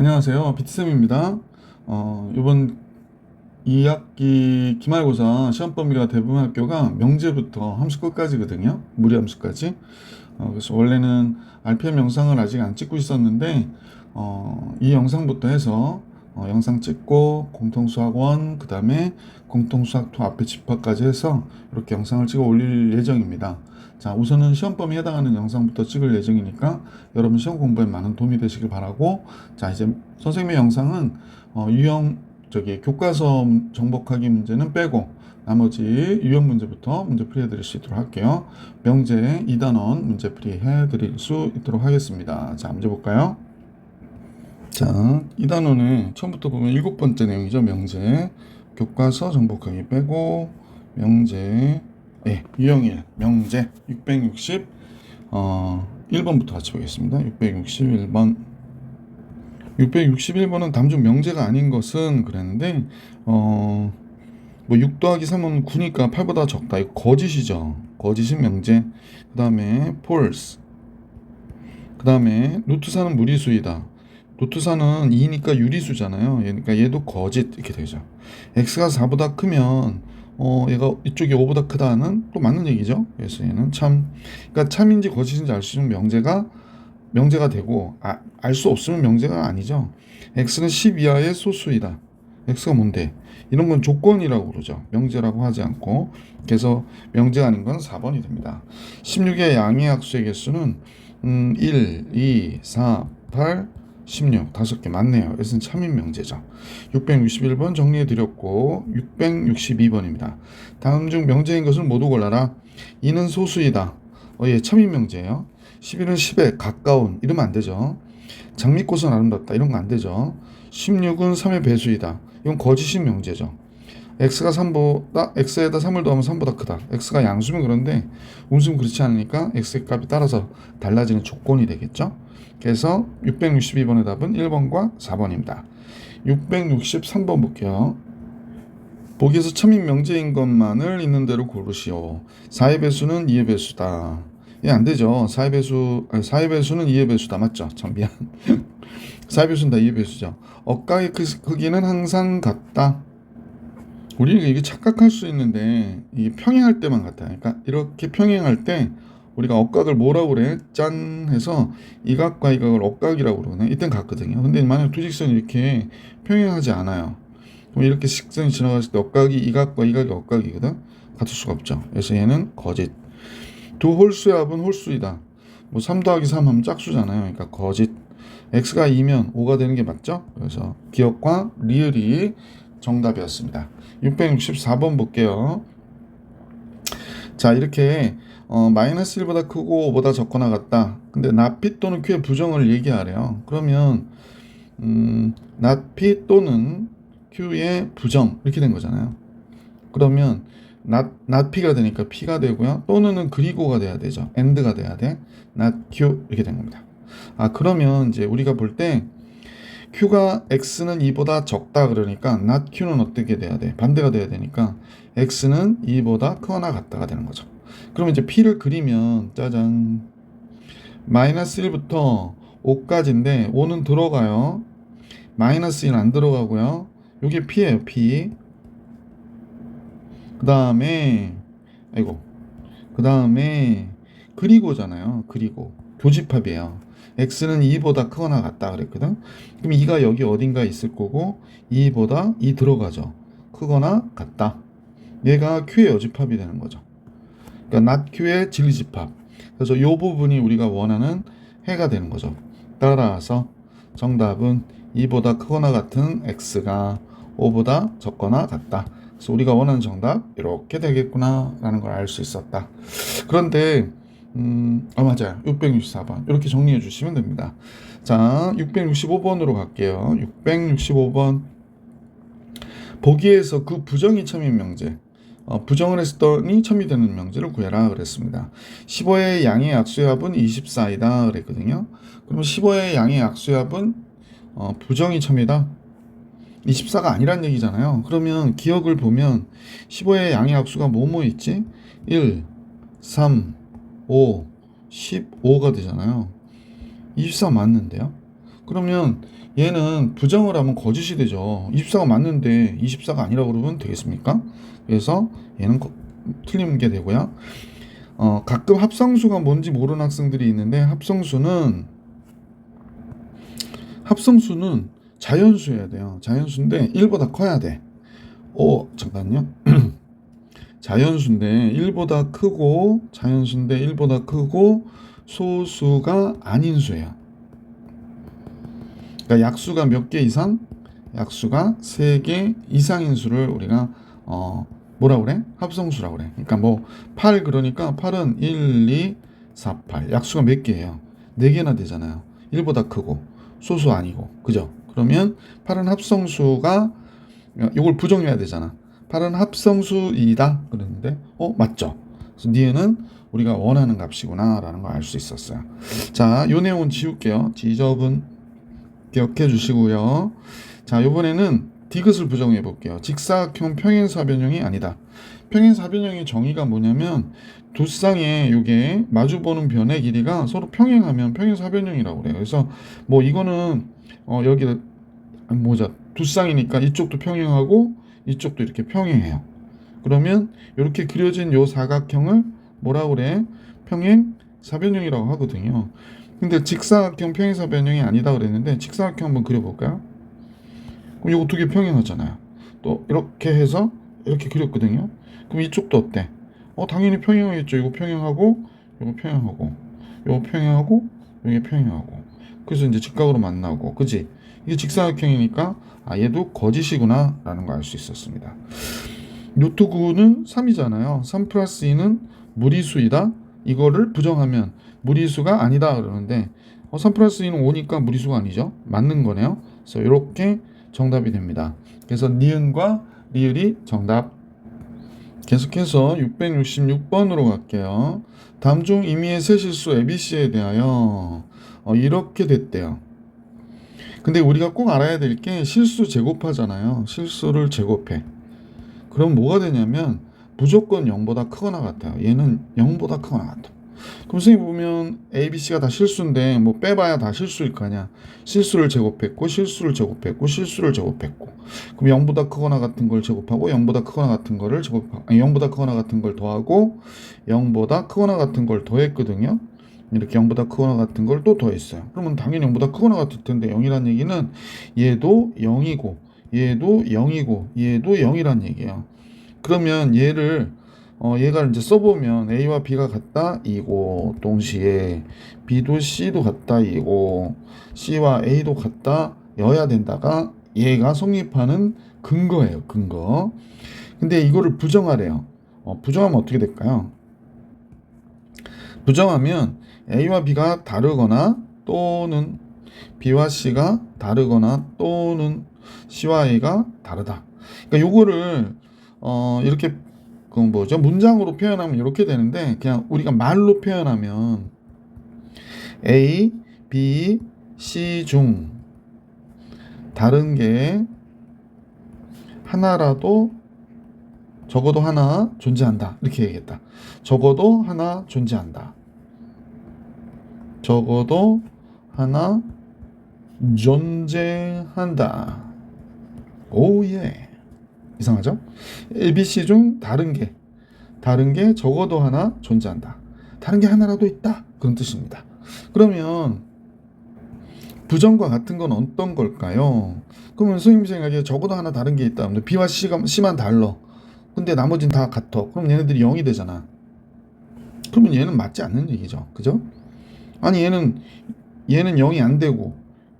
안녕하세요. 비트쌤입니다. 이번 2학기 기말고사 시험 범위가 대부분 학교가 명제부터 함수 끝까지거든요. 무리 함수까지. 그래서 원래는 RPM 영상을 아직 안 찍고 있었는데, 이 영상부터 해서 영상 찍고 공통수학원, 그 다음에 공통수학2 앞에 집합까지 해서 이렇게 영상을 찍어 올릴 예정입니다. 자, 우선은 시험 범위에 해당하는 영상부터 찍을 예정이니까 여러분 시험 공부에 많은 도움이 되시길 바라고, 자, 이제 선생님의 영상은 교과서 정복하기 문제는 빼고 나머지 유형 문제부터 문제 풀이 해드릴 수 있도록 할게요. 명제 2단원 문제 풀이 해드릴 수 있도록 하겠습니다. 자, 문제 볼까요? 자, 2단원에 처음부터 보면 7번째 내용이죠. 명제 교과서 정복하기 빼고 명제 유형 1 명제 1번부터 같이 보겠습니다. 661번은 다음 중 명제가 아닌 것은 그랬는데, 뭐 6 더하기 3은 9니까 8보다 적다. 이거 거짓이죠. 거짓은 명제. 그 다음에 false. 그 다음에 루트 4는 무리수이다. 루트 4는 2니까 유리수잖아요. 그러니까 얘도 거짓 이렇게 되죠. x가 4보다 크면 얘가 이쪽이 5보다 크다는 또 맞는 얘기죠. 그래서 얘는 그러니까 참인지 거짓인지 알 수 있는 명제가 되고, 알 수 없으면 명제가 아니죠. x는 10 이하의 소수이다. x가 뭔데? 이런 건 조건이라고 그러죠. 명제라고 하지 않고. 그래서 명제가 아닌 건 4번이 됩니다. 16의 양의 약수의 개수는 1, 2, 4, 8, 16 5개 맞네요. S는 참인 명제죠. 661번 정리해 드렸고 662번입니다. 다음 중 명제인 것을 모두 골라라. 2는 소수이다. 얘 참인 명제예요. 11은 10에 가까운, 이러면 안 되죠. 장미꽃은 아름답다, 이런 거 안 되죠. 16은 3의 배수이다. 이건 거짓인 명제죠. x에다 3을 더하면 3보다 크다. x가 양수면 그런데 음수면 그렇지 않으니까 x의 값이 따라서 달라지는 조건이 되겠죠. 그래서 662번의 답은 1번과 4번입니다. 663번 볼게요. 보기에서 참인 명제인 것만을 있는 대로 고르시오. 4의 배수는 2의 배수다. 안 되죠. 4의 배수는 2의 배수다. 맞죠? 참 미안. 4의 배수는 다 2의 배수죠. 억각의 크기는 항상 같다. 우리는 이게 착각할 수 있는데, 이게 평행할 때만 같다. 그러니까 이렇게 평행할 때 우리가 억각을 뭐라고 그래? 짠 해서 이 각과 이 각을 억각이라고 그러네. 이땐 같거든요. 근데 만약 두 직선이 이렇게 평행하지 않아요. 그럼 이렇게 직선이 지나갔을 때 억각이 이 각과 이 각이 억각이거든. 같을 수가 없죠. 그래서 얘는 거짓. 두 홀수의 합은 홀수이다. 뭐 3 더하기 3 하면 짝수잖아요. 그러니까 거짓. x가 2면 5가 되는 게 맞죠? 그래서 기억과 리을이 정답이었습니다. 664번 볼게요. 자, 이렇게 마이너스 1보다 크고 5보다 적거나 같다. 근데 not p 또는 q의 부정을 얘기하래요. 그러면 not p 또는 q의 부정 이렇게 된 거잖아요. 그러면 not p가 되니까 p가 되고요. 또는은 그리고가 돼야 되죠. and가 돼야 돼. not q 이렇게 된 겁니다. 그러면 이제 우리가 볼 때 q가 x는 2보다 적다 그러니까 not q는 어떻게 돼야 돼? 반대가 돼야 되니까 x는 2보다 크거나 같다가 되는 거죠. 그러면 이제 p를 그리면 짜잔, 마이너스 1부터 5까지인데 5는 들어가요. 마이너스 1은 안 들어가고요. 이게 p예요. p. 그 다음에 그리고잖아요. 그리고 교집합이에요. x는 2보다 크거나 같다 그랬거든. 그럼 2가 여기 어딘가에 있을 거고 2보다 2 들어가죠. 크거나 같다. 얘가 q의 여집합이 되는 거죠. 그러니까 not q의 진리집합. 그래서 이 부분이 우리가 원하는 해가 되는 거죠. 따라서 정답은 2보다 크거나 같은 x가 5보다 적거나 같다. 그래서 우리가 원하는 정답 이렇게 되겠구나 라는 걸 알 수 있었다. 그런데 맞아요. 664번 이렇게 정리해 주시면 됩니다. 자, 665번으로 갈게요. 665번 보기에서 그 부정이 참인 명제, 부정을 했더니 참이 되는 명제를 구해라 그랬습니다. 15의 양의 약수의 합은 24이다 그랬거든요. 그러면 15의 양의 약수의 합은 부정이 참이다. 24가 아니란 얘기잖아요. 그러면 기억을 보면 15의 양의 약수가 뭐뭐 있지? 1, 3, 5, 15가 되잖아요. 24 맞는데요. 그러면 얘는 부정을 하면 거짓이 되죠. 24가 맞는데 24가 아니라고 그러면 되겠습니까? 그래서 얘는 틀린 게 되고요. 가끔 합성수가 뭔지 모르는 학생들이 있는데 합성수는 자연수여야 돼요. 자연수인데 1보다 커야 돼. 잠깐요. 자연수인데 1보다 크고 자연수인데 1보다 크고 소수가 아닌 수예요. 그러니까 약수가 몇 개 이상? 약수가 3개 이상인 수를 우리가 뭐라 그래? 합성수라고 그래. 그러니까 뭐 8 그러니까 8은 1, 2, 4, 8. 약수가 몇 개예요? 4개나 되잖아요. 1보다 크고 소수 아니고. 그죠? 그러면 8은 합성수가 이걸 부정해야 되잖아. 8은 합성수이다 그랬는데 맞죠? 그래서 니은은 우리가 원하는 값이구나 라는 걸 알 수 있었어요. 자, 요 내용은 지울게요. 지적은 기억해 주시고요. 자, 이번에는 디귿을 부정해 볼게요. 직사각형 평행사변형이 아니다. 평행사변형의 정의가 뭐냐면 두 쌍의 요게 마주보는 변의 길이가 서로 평행하면 평행사변형이라고 그래요. 그래서 뭐 이거는 여기 뭐자 두 쌍이니까 이쪽도 평행하고 이쪽도 이렇게 평행해요. 그러면 이렇게 그려진 요 사각형을 뭐라고 그래? 평행사변형이라고 하거든요. 근데 직사각형 평행사변형이 아니다 그랬는데 직사각형 한번 그려볼까요? 그럼 이거 두 개 평행하잖아요. 또 이렇게 해서 이렇게 그렸거든요. 그럼 이쪽도 어때? 당연히 평행하겠죠. 이거 평행하고 이거 평행하고 이거 평행하고 이게 평행하고 그래서 이제 직각으로 만나고 그지? 이게 직사각형이니까 얘도 거짓이구나 라는 걸 알 수 있었습니다. 루트 9는 3이잖아요. 3 플러스 2는 무리수이다. 이거를 부정하면 무리수가 아니다 그러는데 3 플러스 2는 5니까 무리수가 아니죠. 맞는 거네요. 그래서 이렇게 정답이 됩니다. 그래서 니은과 리을이 정답. 계속해서 666번으로 갈게요. 다음 중 임의의 세 실수 ABC에 대하여 이렇게 됐대요. 근데 우리가 꼭 알아야 될 게 실수 제곱하잖아요. 실수를 제곱해. 그럼 뭐가 되냐면 무조건 0보다 크거나 같아요. 얘는 0보다 크거나 같아. 그럼 선생님 보면 A, B, C가 다 실수인데 뭐 빼봐야 다 실수일 거 아니야. 실수를 제곱했고 실수를 제곱했고 실수를 제곱했고 그럼 0보다 크거나 같은 걸 제곱하고 0보다 크거나 같은 거를 0보다 크거나 같은 걸 더하고 0보다 크거나 같은 걸 더했거든요. 이렇게 0보다 크거나 같은 걸 또 더했어요. 그러면 당연히 0보다 크거나 같을 텐데 0이란 얘기는 얘도 0이고 얘도 0이고 얘도 0이란 얘기예요. 그러면 얘가 이제 써보면 A와 B가 같다 이고 동시에 B도 C도 같다 이고 C와 A도 같다 여야 된다가 얘가 성립하는 근거예요. 근거. 근데 이거를 부정하래요. 부정하면 어떻게 될까요? 부정하면 A와 B가 다르거나 또는 B와 C가 다르거나 또는 C와 A가 다르다. 그러니까 요거를 이렇게 문장으로 표현하면 이렇게 되는데 그냥 우리가 말로 표현하면 A, B, C 중 다른 게 하나라도 적어도 하나 존재한다. 이렇게 얘기했다. 적어도 하나 존재한다. 적어도 하나 존재한다. 오예. 이상하죠? A, B, C 중 다른 게 적어도 하나 존재한다. 다른 게 하나라도 있다. 그런 뜻입니다. 그러면 부정과 같은 건 어떤 걸까요? 그러면 선생님 생각에 적어도 하나 다른 게 있다. B와 C만 달라. 근데 나머지는 다 같아. 그럼 얘네들이 0이 되잖아. 그러면 얘는 맞지 않는 얘기죠. 그죠? 아니 얘는 0이 안 되고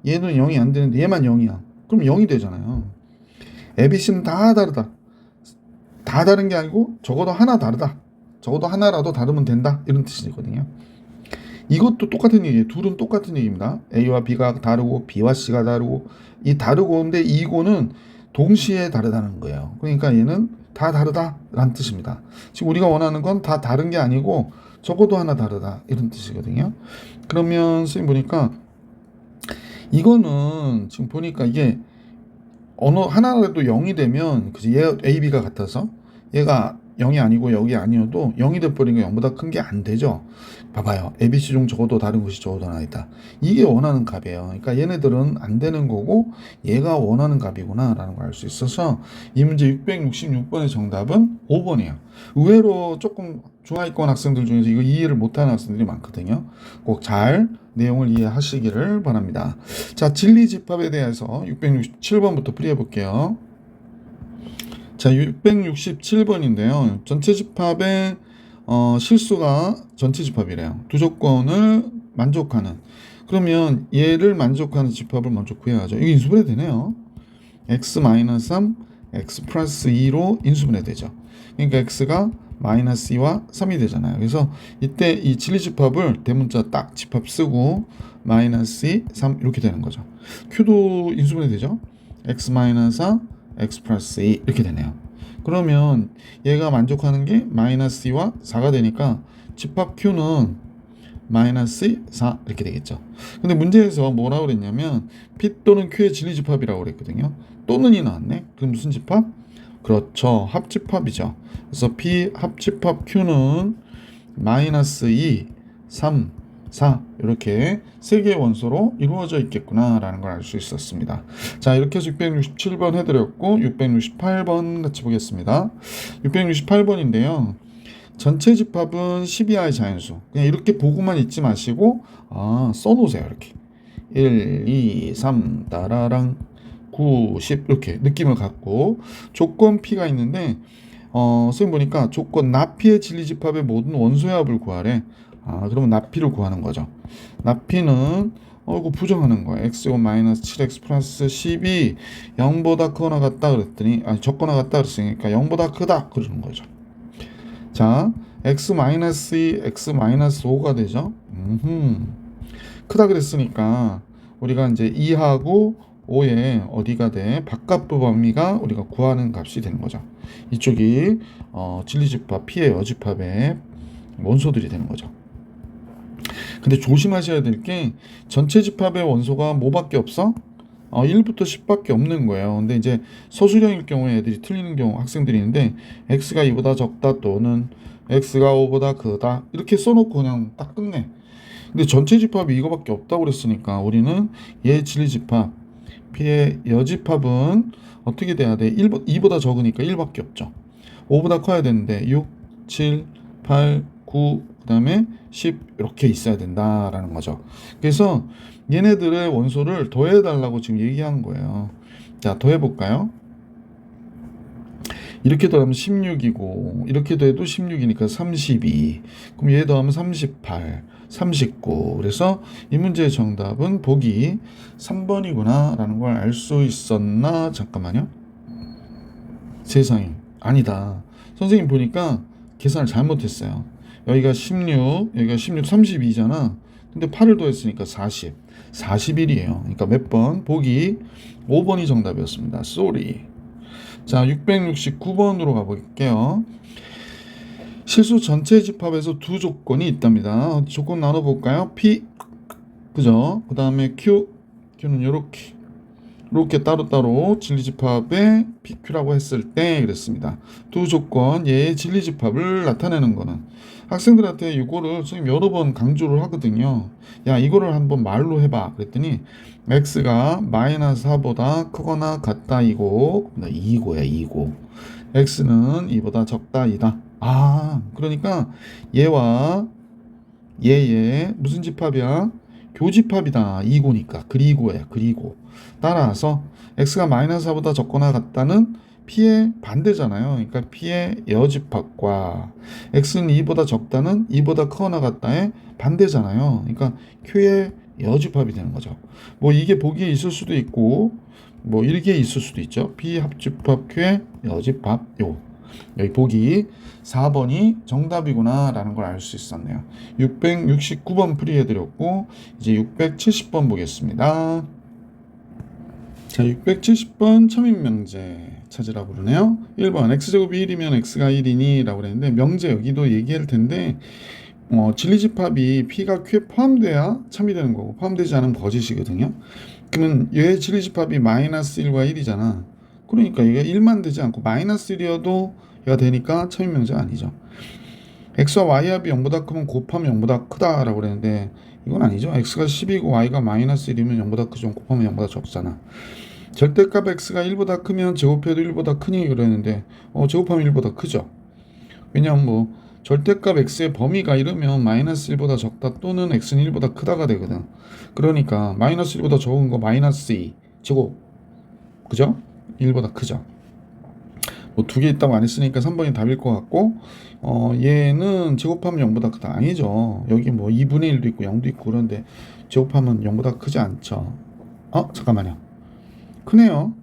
얘는 0이 안 되는데 얘만 0이야. 그럼 0이 되잖아요. ABC는 다 다르다. 다 다른 게 아니고 적어도 하나 다르다. 적어도 하나라도 다르면 된다. 이런 뜻이거든요. 이것도 똑같은 얘기예요. 둘은 똑같은 얘기입니다. A와 B가 다르고 B와 C가 다르고 이 다르고인데 이거는 동시에 다르다는 거예요. 그러니까 얘는 다 다르다라는 뜻입니다. 지금 우리가 원하는 건 다 다른 게 아니고 적어도 하나 다르다 이런 뜻이거든요. 그러면 선생님 보니까 이거는 지금 보니까 이게 어느 하나라도 0이 되면 그치? 얘 A, B가 같아서 얘가 0이 아니고 여기 아니어도 0이 돼버리니까 0보다 큰 게 안 되죠. 봐봐요. ABC 중 적어도 다른 것이 적어도 하나 있다. 이게 원하는 값이에요. 그러니까 얘네들은 안 되는 거고 얘가 원하는 값이구나 라는 걸 알 수 있어서 이 문제 666번의 정답은 5번이에요. 의외로 조금 중하위권 학생들 중에서 이거 이해를 못하는 학생들이 많거든요. 꼭 잘 내용을 이해하시기를 바랍니다. 자, 진리집합에 대해서 667번부터 풀이해 볼게요. 자, 667번인데요. 전체 집합의 실수가 전체 집합이래요. 두 조건을 만족하는. 그러면 얘를 만족하는 집합을 먼저 구해야죠. 이게 인수분해 되네요. x-3, x 플러스 2로 인수분해 되죠. 그러니까 x가 마이너스 2와 3이 되잖아요. 그래서 이때 이 진리집합을 대문자 딱 집합 쓰고 마이너스 2, 3 이렇게 되는 거죠. q도 인수분해 되죠. x 마이너스 4, x 플러스 2 이렇게 되네요. 그러면 얘가 만족하는 게 마이너스 2와 4가 되니까 집합 q는 마이너스 4 이렇게 되겠죠. 근데 문제에서 뭐라고 그랬냐면 p 또는 q의 진리집합이라고 그랬거든요. 또는이 나왔네. 그럼 무슨 집합? 그렇죠. 합집합이죠. 그래서 p 합집합 q는 마이너스 2, 3, 4 이렇게 세 개의 원소로 이루어져 있겠구나라는 걸 알 수 있었습니다. 자, 이렇게 해서 667번 해드렸고 668번 같이 보겠습니다. 668번인데요. 전체 집합은 12하의 자연수. 그냥 이렇게 보고만 있지 마시고 써놓으세요. 이렇게 1, 2, 3 따라랑 9, 10 이렇게 느낌을 갖고 조건 P가 있는데 선생님 보니까 조건 나피의 진리집합의 모든 원소의 합을 구하래. 그러면 나피를 구하는 거죠. 나피는 이거 부정하는 거야. x제곱 마이너스 7x 플러스 10이 0보다 크거나 같다 그랬더니 적거나 같다 그랬으니까 0보다 크다 그러는 거죠. 자, x 마이너스 2, x 마이너스 5가 되죠. 크다 그랬으니까 우리가 이제 2하고 5의 어디가 돼? 바깥부 범위가 우리가 구하는 값이 되는 거죠. 이쪽이 진리집합 P의 여집합의 원소들이 되는 거죠. 근데 조심하셔야 될 게 전체 집합의 원소가 뭐밖에 없어? 1부터 10밖에 없는 거예요. 근데 이제 소수령일 경우에 애들이 틀리는 경우 학생들이 있는데 x가 2보다 적다 또는 x가 5보다 크다 이렇게 써놓고 그냥 딱 끝내. 근데 전체 집합이 이거밖에 없다고 그랬으니까 우리는 얘 진리집합 P의 여집합은 어떻게 돼야 돼? 2보다 적으니까 1밖에 없죠. 5보다 커야 되는데 6, 7, 8, 9, 그 다음에 10 이렇게 있어야 된다라는 거죠. 그래서 얘네들의 원소를 더해달라고 지금 얘기한 거예요. 자, 더해볼까요? 이렇게 더하면 16이고 이렇게 더해도 16이니까 32. 그럼 얘 더하면 38, 39. 그래서 이 문제의 정답은 보기 3번이구나 라는 걸 알 수 있었나? 잠깐만요. 세상에 아니다. 선생님 보니까 계산을 잘못했어요. 여기가 16, 여기가 16, 32잖아. 근데 8을 더했으니까 40, 41이에요. 그러니까 몇 번? 보기 5번이 정답이었습니다. sorry. 자, 669번으로 가볼게요. 실수 전체 집합에서 두 조건이 있답니다. 조건 나눠볼까요? P, 그죠? 그 다음에 Q는 이렇게 따로따로 진리집합의 PQ라고 했을 때 그랬습니다. 두 조건, 얘의 진리집합을 나타내는 거는 학생들한테 이거를 선생님 여러 번 강조를 하거든요. 야, 이거를 한번 말로 해봐. 그랬더니 x가 마이너스 4보다 크거나 같다 이고 2고야 2고 x는 2보다 적다 2다. 그러니까 얘와 얘의 무슨 집합이야? 교집합이다. 2고니까 그리고야 그리고 따라서 x가 마이너스 4보다 적거나 같다는 P의 반대잖아요. 그러니까 P의 여집합과 x는 2보다 적다는 2보다 크거나 같다의 반대잖아요. 그러니까 Q의 여집합이 되는 거죠. 뭐 이게 보기에 있을 수도 있고 뭐 이렇게 있을 수도 있죠. P 합집합 Q의 여집합 여기 보기 4번이 정답이구나 라는 걸 알 수 있었네요. 669번 풀이해드렸고 이제 670번 보겠습니다. 자, 670번 첨입명제 찾으라고 그러네요. 1번 x제곱이 1이면 x가 1이니 라고 그랬는데 명제 여기도 얘기할 텐데 진리집합이 P가 Q에 포함돼야 참이 되는 거고 포함되지 않으면 거짓이거든요. 그러면 얘의 진리집합이 마이너스 1과 1이잖아. 그러니까 얘가 1만 되지 않고 마이너스 1이어도 얘가 되니까 참임명제가 아니죠. x와 y 합이 0보다 크면 곱하면 0보다 크다라고 그랬는데 이건 아니죠. x가 10이고 y가 마이너스 1이면 0보다 크죠. 곱하면 0보다 적잖아. 절대값 x가 1보다 크면 제곱해도 1보다 크니 그랬는데 제곱하면 1보다 크죠. 왜냐면 뭐 절대값 x의 범위가 이러면 마이너스 1보다 적다 또는 x는 1보다 크다가 되거든. 그러니까 마이너스 1보다 적은 거 마이너스 2 제곱 그죠? 1보다 크죠. 뭐 두 개 있다고 안 했으니까 3번이 답일 것 같고 얘는 제곱하면 0보다 크다 아니죠. 여기 뭐 2분의 1도 있고 0도 있고 그런데 제곱하면 0보다 크지 않죠. 잠깐만요. 크네요.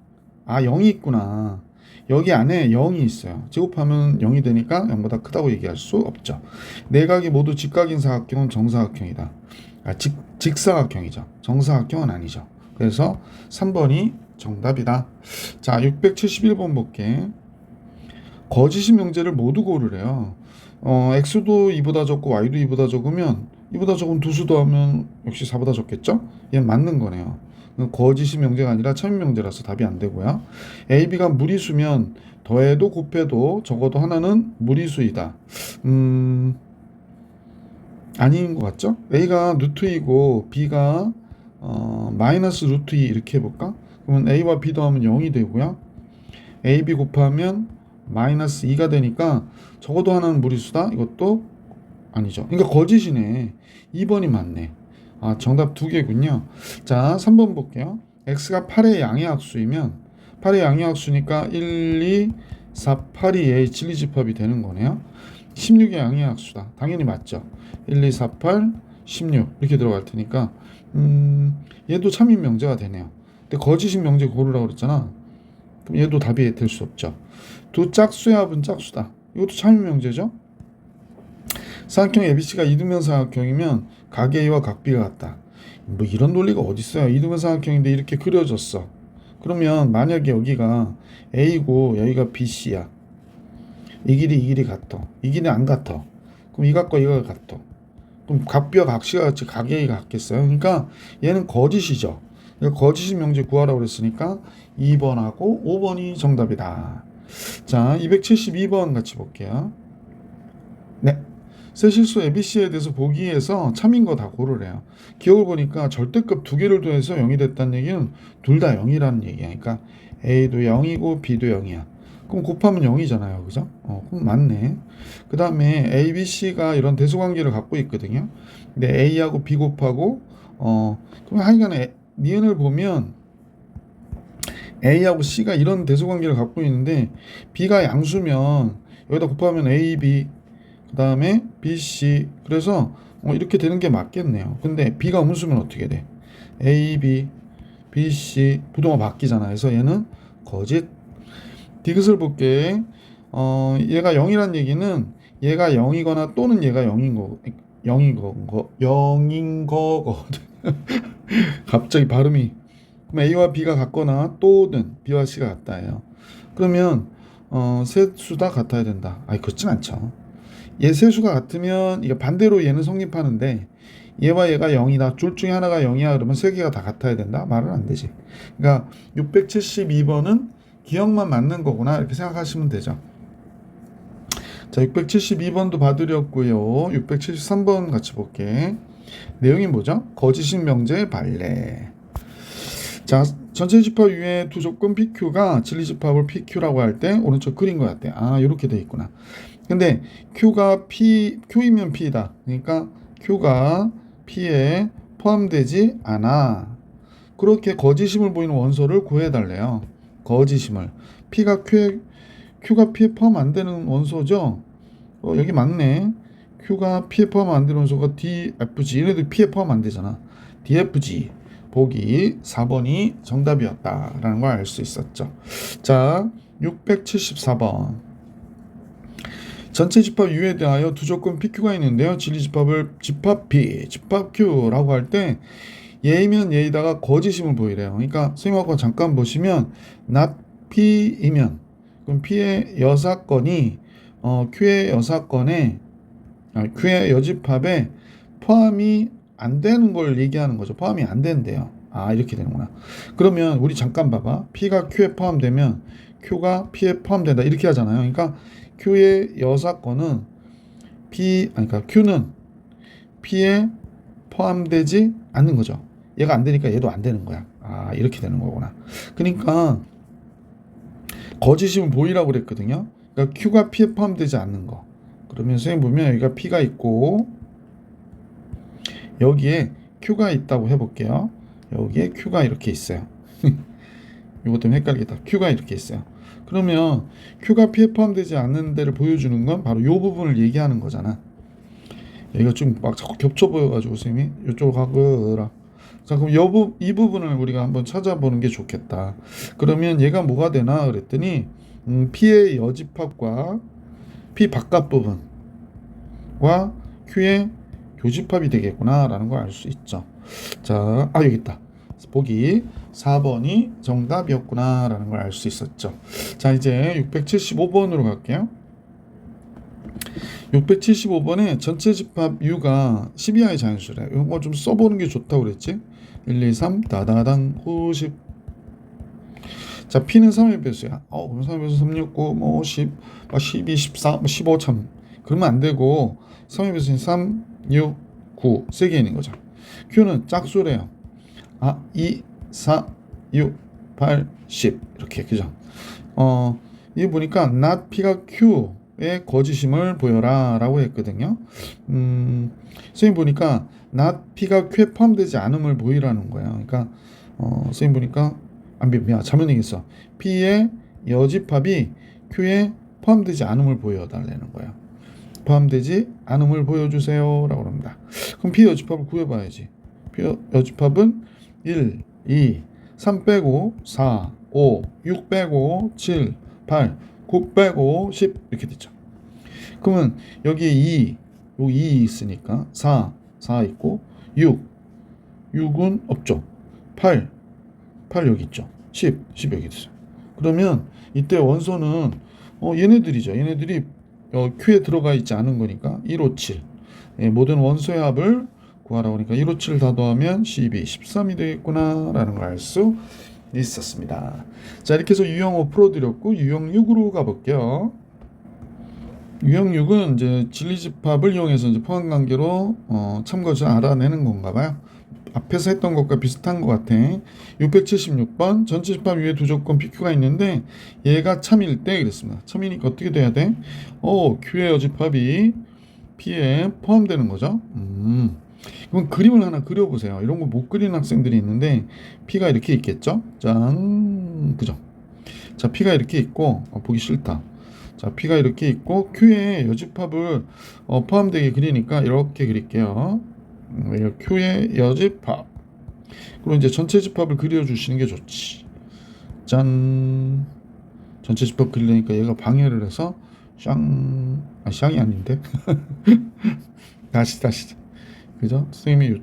0이 있구나. 여기 안에 0이 있어요. 제곱하면 0이 되니까 0보다 크다고 얘기할 수 없죠. 내각이 모두 직각인 사각형은 정사각형이다. 직사각형이죠. 정사각형은 아니죠. 그래서 3번이 정답이다. 자, 671번 볼게. 거짓인 명제를 모두 고르래요. x도 2보다 적고 y도 2보다 적으면 2보다 적은 두 수 더하면 역시 4보다 적겠죠? 얘는 맞는 거네요. 거짓인 명제가 아니라 참인 명제라서 답이 안 되고요. a, b가 무리수면 더해도 곱해도 적어도 하나는 무리수이다. 아닌 것 같죠? a가 루트 2고 b가 마이너스 루트 2 이렇게 해볼까? 그러면 a와 b 더하면 0이 되고요. a, b 곱하면 마이너스 2가 되니까 적어도 하나는 무리수다. 이것도 아니죠. 그러니까 거짓이네. 2번이 맞네. 정답 두 개군요. 자, 3번 볼게요. x가 8의 양의 합수이면 8의 양의 합수니까 1, 2, 4, 8이 얘의 진리집합이 되는 거네요. 16의 양의 합수다. 당연히 맞죠. 1, 2, 4, 8, 16 이렇게 들어갈 테니까 얘도 참인 명제가 되네요. 근데 거짓인 명제 고르라고 그랬잖아. 그럼 얘도 답이 될 수 없죠. 두 짝수의 합은 짝수다. 이것도 참인 명제죠. 사각형 ABC가 이등변 사각형이면 각 A와 각 B가 같다. 뭐 이런 논리가 어디 있어요? 이등변 사각형인데 이렇게 그려졌어. 그러면 만약에 여기가 A고 여기가 BC야. 이 길이 같아. 이 길이 안 같아. 그럼 이 각과 이가 같아. 그럼 각 B와 각 C가 같이 각 A가 같겠어요? 그러니까 얘는 거짓이죠. 거짓인 명제 구하라고 그랬으니까 2번하고 5번이 정답이다. 자, 272번 같이 볼게요. 네. 세실수 ABC에 대해서 보기에서 참인 거 다 고르래요. 기억을 보니까 절대값 두 개를 더해서 0이 됐다는 얘기는 둘 다 0이라는 얘기야. 그러니까 A도 0이고 B도 0이야. 그럼 곱하면 0이잖아요. 그죠? 그럼 맞네. 그 다음에 A, B, C가 이런 대수관계를 갖고 있거든요. 근데 A하고 B 곱하고 그럼 하여간에 니은을 보면 A하고 C가 이런 대수관계를 갖고 있는데 B가 양수면 여기다 곱하면 A, B 그 다음에 B, C 그래서 이렇게 되는 게 맞겠네요. 근데 B가 음수면 어떻게 돼? A, B, B, C 부동화 바뀌잖아. 그래서 얘는 거짓. 디귿을 볼게. 얘가 0이란 얘기는 얘가 0이거나 또는 얘가 0인 거거든. 갑자기 발음이. 그럼 A와 B가 같거나 또는 B와 C가 같다예요. 그러면 셋 수 다 같아야 된다. 그렇진 않죠. 얘 세 수가 같으면 이게 반대로 얘는 성립하는데 얘와 얘가 0이다. 둘 중에 하나가 0이야. 그러면 세 개가 다 같아야 된다. 말은 안 되지. 그러니까 672번은 기억만 맞는 거구나. 이렇게 생각하시면 되죠. 자, 672번도 봐드렸고요. 673번 같이 볼게. 내용이 뭐죠? 거짓인 명제 발레. 자, 전체 집합 위에 두 조건 PQ가 진리집합을 PQ라고 할 때 오른쪽 그린 것 같아. 이렇게 돼 있구나. 근데 Q이면 P다. 그러니까 Q가 P에 포함되지 않아. 그렇게 거짓임을 보이는 원소를 구해달래요. 거짓임을. Q가 P에 포함 안 되는 원소죠? 여기 맞네. Q가 P에 포함 안 되는 원소가 DFG. 얘네들 P에 포함 안 되잖아. DFG. 보기 4번이 정답이었다라는 걸 알 수 있었죠. 자, 674번. 전체 집합 U에 대하여 두 조건 PQ가 있는데요. 진리집합을 집합 P, 집합 Q라고 할 때 얘이면 얘에다가 거짓임을 보이래요. 그러니까 선생님하고 잠깐 보시면 not P이면 그럼 P의 여사건이 Q의 여사건에 Q의 여집합에 포함이 안 되는 걸 얘기하는 거죠. 포함이 안 된대요. 이렇게 되는구나. 그러면 우리 잠깐 봐봐. P가 Q에 포함되면 Q가 P에 포함된다. 이렇게 하잖아요. 그러니까 Q의 여사건은 그러니까 Q는 P에 포함되지 않는 거죠. 얘가 안 되니까 얘도 안 되는 거야. 아, 이렇게 되는 거구나. 그러니까 거짓임은 보이라고 그랬거든요. 그러니까 Q가 P에 포함되지 않는 거. 그러면 선생님 보면 여기가 P가 있고 여기에 Q가 있다고 해볼게요. 여기에 Q가 이렇게 있어요. 이것 때문에 헷갈리겠다. Q가 이렇게 있어요. 그러면 Q가 P에 포함되지 않는 데를 보여주는 건 바로 이 부분을 얘기하는 거잖아. 여기가 좀 막 자꾸 겹쳐 보여가지고 선생님이 이쪽으로 가거라. 자, 그럼 이 부분을 우리가 한번 찾아보는 게 좋겠다. 그러면 얘가 뭐가 되나 그랬더니 P의 여집합과 P 바깥 부분과 Q의 교집합이 되겠구나라는 걸 알 수 있죠. 자, 여기 있다. 보기 4번이 정답이었구나라는 걸 알 수 있었죠. 자, 이제 675번으로 갈게요. 675번에 전체 집합 U가 12하의 자연수래. 이런 거 좀 써보는 게 좋다고 그랬지? 1, 2, 3, 다다당, 90. 자, P는 3의 배수야. 그럼 3의 배수 3, 6, 9, 뭐 10, 12, 14, 15 참. 그러면 안 되고 3의 배수는 3, 6, 9. 세 개 있는 거죠. Q는 짝수래요. 2, 4, 6, 8, 10. 이렇게, 그죠? 이게 보니까 not P가 Q의 거짓임을 보여라 라고 했거든요. 선생님 보니까 not P가 Q에 포함되지 않음을 보이라는 거예요. 그러니까 선생님 보니까 잘못 얘기했어. P의 여집합이 Q에 포함되지 않음을 보여달라는 거예요. 포함되지 않음을 보여주세요 라고 합니다. 그럼 P 여집합을 구해봐야지. P 여집합은 1, 2, 3 빼고 4, 5, 6 빼고 7, 8, 9 빼고 10 이렇게 됐죠. 그러면 여기에 2, 요 2 있으니까 4 있고 6은 없죠. 8 여기 있죠. 10 여기 있어요. 그러면 이때 원소는 얘네들이죠. 얘네들이 Q에 들어가 있지 않은 거니까 1, 5, 7 모든 원소의 합을 구하라고 하니까 1, 5, 7 다 더하면 12, 13이 되겠구나 라는 걸 알 수 있었습니다. 자, 이렇게 해서 유형 5 풀어드렸고 유형 6으로 가볼게요. 유형 6은 이제 진리집합을 이용해서 이제 포함관계로 참고해서 알아내는 건가 봐요. 앞에서 했던 것과 비슷한 것 같아. 676번 전체 집합 위에 두 조건 PQ가 있는데 얘가 참일 때 그랬습니다. 참이니까 어떻게 돼야 돼? Q의 여집합이 P에 포함되는 거죠. 그럼 그림을 하나 그려보세요. 이런 거 못 그리는 학생들이 있는데 P가 이렇게 있겠죠? 짠, 그죠? 자, P가 이렇게 있고 보기 싫다. 자, P가 이렇게 있고 Q의 여집합을 포함되게 그리니까 이렇게 그릴게요. Q의 여집합. 그리고 이제 전체 집합을 그려주시는 게 좋지. 짠. 전체 집합 그리려니까 얘가 방해를 해서 샹이 아닌데. 다시. 그죠? 선생님이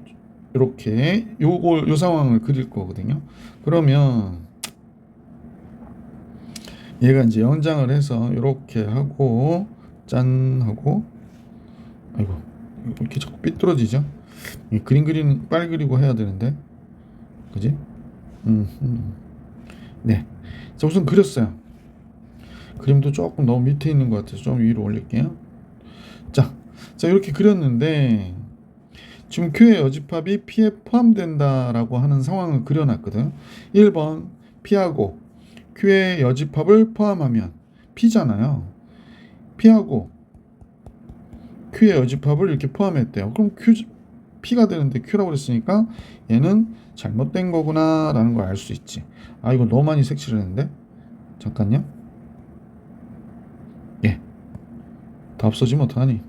이렇게 요 상황을 그릴 거거든요. 그러면 얘가 이제 연장을 해서 이렇게 하고 짠 하고 아이고 이렇게 자꾸 삐뚤어지죠. 이 그림 그리는 빨리 그리고 해야 되는데 그지? 네. 자, 우선 그렸어요. 그림도 조금 너무 밑에 있는 것 같아서 좀 위로 올릴게요. 자 이렇게 그렸는데 지금 Q의 여집합이 P에 포함된다라고 하는 상황을 그려놨거든. 1번 P하고 Q의 여집합을 포함하면 P잖아요. P하고 Q의 여집합을 이렇게 포함했대요. 그럼 P가 되는데 Q라고 그랬으니까 얘는 잘못된 거구나 라는 걸 알 수 있지. 이거 너무 많이 색칠했는데 잠깐요. 다 없어지면 어떡하니.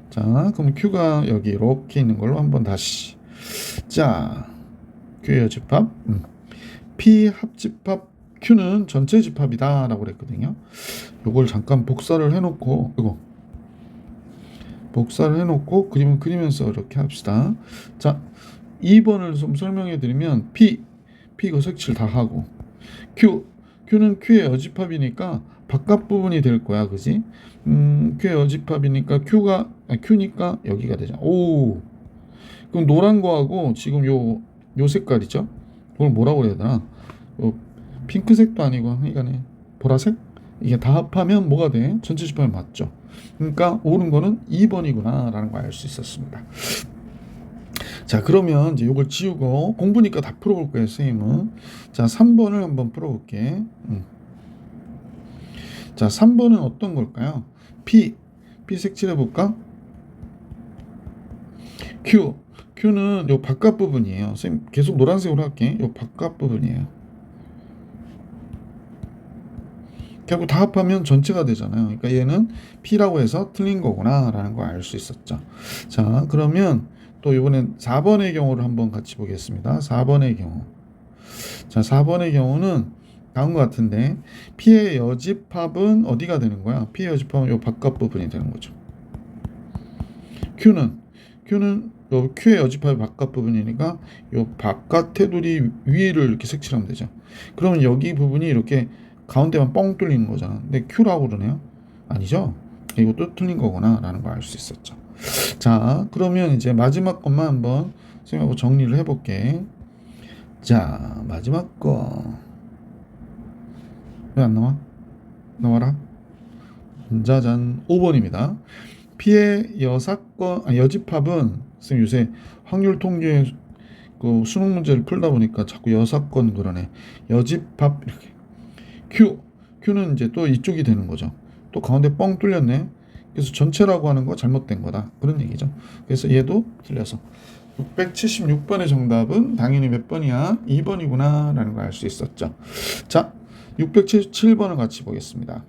자, 그럼 Q가 여기 이렇게 있는 걸로 한번 다시. 자, Q의 여집합 P 합집합 Q는 전체 집합이다 라고 그랬거든요. 요걸 잠깐 복사를 해놓고 그림을 그리면서 이렇게 합시다. 자, 2번을 좀 설명해 드리면 P 이거 색칠 다 하고 Q는 Q의 여집합이니까 바깥 부분이 될 거야, 그지? Q의 여집합이니까 Q니까 여기가 되잖아. 그럼 노란 거하고 지금 요 색깔이죠? 그걸 뭐라고 해야 되나? 핑크색도 아니고 하여간에 보라색? 이게 다 합하면 뭐가 돼? 전체 집합이 맞죠. 그러니까 옳은 거는 2번이구나 라는 걸 알 수 있었습니다. 자, 그러면 이제 이걸 지우고 공부니까 다 풀어볼 거예요, 선생님은. 자, 3번을 한번 풀어볼게. 자, 3번은 어떤 걸까요? P 색칠해볼까? Q는 요 바깥 부분이에요. 선생님 계속 노란색으로 할게. 요 바깥 부분이에요. 결국 다 합하면 전체가 되잖아요. 그러니까 얘는 P라고 해서 틀린 거구나 라는 걸 알 수 있었죠. 자, 그러면 또 이번엔 4번의 경우를 한번 같이 보겠습니다. 4번의 경우. 자, 4번의 경우는 다음과 같은데 P의 여집합은 어디가 되는 거야? P의 여집합은 요 바깥 부분이 되는 거죠. Q는 요 Q의 여집합의 바깥 부분이니까 요 바깥 테두리 위를 이렇게 색칠하면 되죠. 그러면 여기 부분이 이렇게 가운데만 뻥 뚫리는 거잖아. 근데 Q라고 그러네요. 아니죠? 이것도 틀린 거구나 라는 걸 알 수 있었죠. 자, 그러면 이제 마지막 것만 한번 선생님하고 정리를 해볼게. 자, 마지막 거. 왜 안 나와? 나와라. 짜잔. 5번입니다. P의 여집합은 선생님 요새 확률 통계 그 수능 문제를 풀다 보니까 자꾸 여사건 그러네. 여집합 이렇게. Q는 이제 또 이쪽이 되는 거죠. 또 가운데 뻥 뚫렸네. 그래서 전체라고 하는 거 잘못된 거다. 그런 얘기죠. 그래서 얘도 틀려서 676번의 정답은 당연히 몇 번이야? 2번이구나 라는 걸 알 수 있었죠. 자, 677번을 같이 보겠습니다.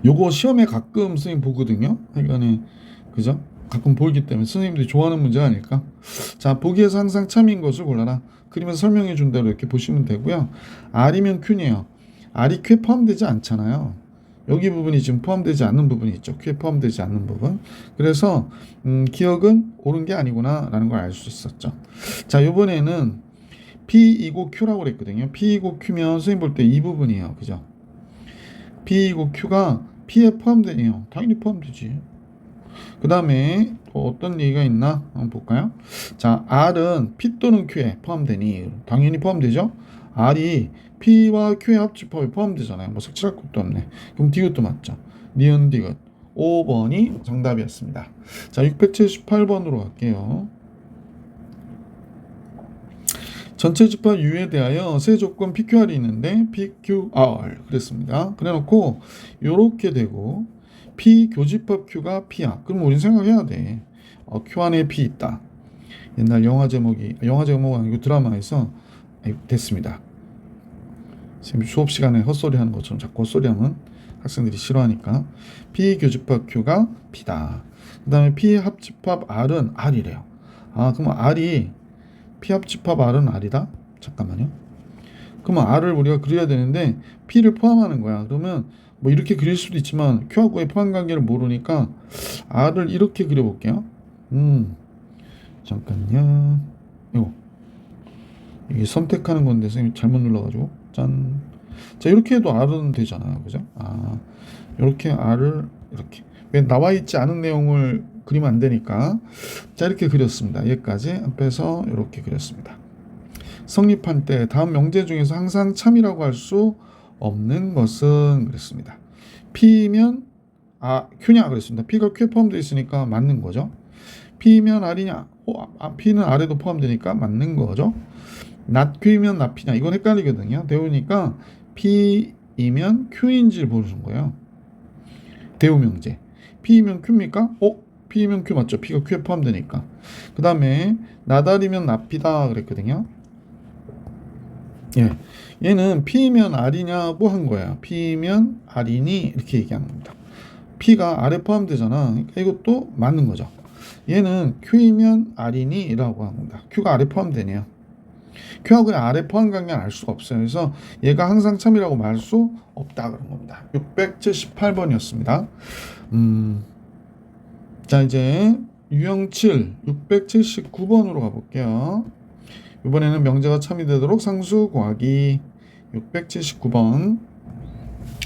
요거 시험에 가끔 선생님 보거든요. 그러니까 그죠? 가끔 보기 때문에 선생님들이 좋아하는 문제가 아닐까? 자, 보기에서 항상 참인 것을 골라라. 그림에서 설명해 준 대로 이렇게 보시면 되고요. R이면 Q네요. R이 Q에 포함되지 않잖아요. 여기 부분이 지금 포함되지 않는 부분이 있죠. Q에 포함되지 않는 부분. 그래서 기억은 옳은 게 아니구나 라는 걸 알 수 있었죠. 자, 이번에는 P이고 Q라고 그랬거든요. P이고 Q면 선생님 볼 때 이 부분이에요. 그죠? P이고 Q가 P에 포함되네요. 당연히 포함되지. 그 다음에 또 어떤 얘기가 있나 한번 볼까요? 자, R은 P 또는 Q에 포함되니 당연히 포함되죠. R이 P와 Q의 합집합에 포함되잖아요. 뭐 색칠할 것도 없네. 그럼 디귿도 맞죠. 니은 디귿 5번이 정답이었습니다. 자, 678번으로 갈게요. 전체 집합 U에 대하여 세 조건 PQR이 있는데 PQR 그랬습니다. 그래놓고 요렇게 되고 P 교집합 Q가 P야. 그럼 우린 생각해야 돼. Q 안에 P 있다. 옛날 영화 제목이 아니고 드라마에서 됐습니다. 지금 수업 시간에 헛소리 하는 것처럼 자꾸 헛소리 하면 학생들이 싫어하니까 P 교집합 Q가 P다. 그 다음에 P 합집합 R은 R이래요. 그럼 R이 P 합집합 R은 R이다? 잠깐만요. 그러면 R을 우리가 그려야 되는데 P를 포함하는 거야. 그러면 뭐 이렇게 그릴 수도 있지만 Q하고의 포함 관계를 모르니까 R을 이렇게 그려볼게요. 잠깐요. 이게 선택하는 건데 선생님이 잘못 눌러가지고 짠. 자, 이렇게 해도 R은 되잖아요. 그죠? 이렇게 R을 이렇게 왜 나와 있지 않은 내용을 그리면 안 되니까 자, 이렇게 그렸습니다. 얘까지 빼서 이렇게 그렸습니다. 성립한 때 다음 명제 중에서 항상 참이라고 할 수 없는 것은 그랬습니다. P면 Q냐 그랬습니다. P가 Q에 포함되어 있으니까 맞는 거죠. P면 R이냐? P는 R에도 포함되니까 맞는 거죠. not Q이면 not P냐? 이건 헷갈리거든요. 배우니까 P이면 Q인지를 보여주는 거예요. 대우 명제. P이면 Q입니까? P이면 Q 맞죠? P가 Q에 포함되니까. 그 다음에 나달이면 나피다 그랬거든요. 예, 얘는 P면 R이냐고 한 거야. P면 R이니 이렇게 얘기하는 겁니다. P가 R에 포함되잖아. 그러니까 이것도 맞는 거죠. 얘는 Q이면 R이니 라고 한 겁니다. Q가 R에 포함되네요. Q하고 R에 포함 관계는 알 수가 없어요. 그래서 얘가 항상 참이라고 말할 수 없다 그런 겁니다. 678번이었습니다. 자, 이제 유형 7 679번으로 가볼게요. 이번에는 명제가 참이 되도록 상수 구하기 679번.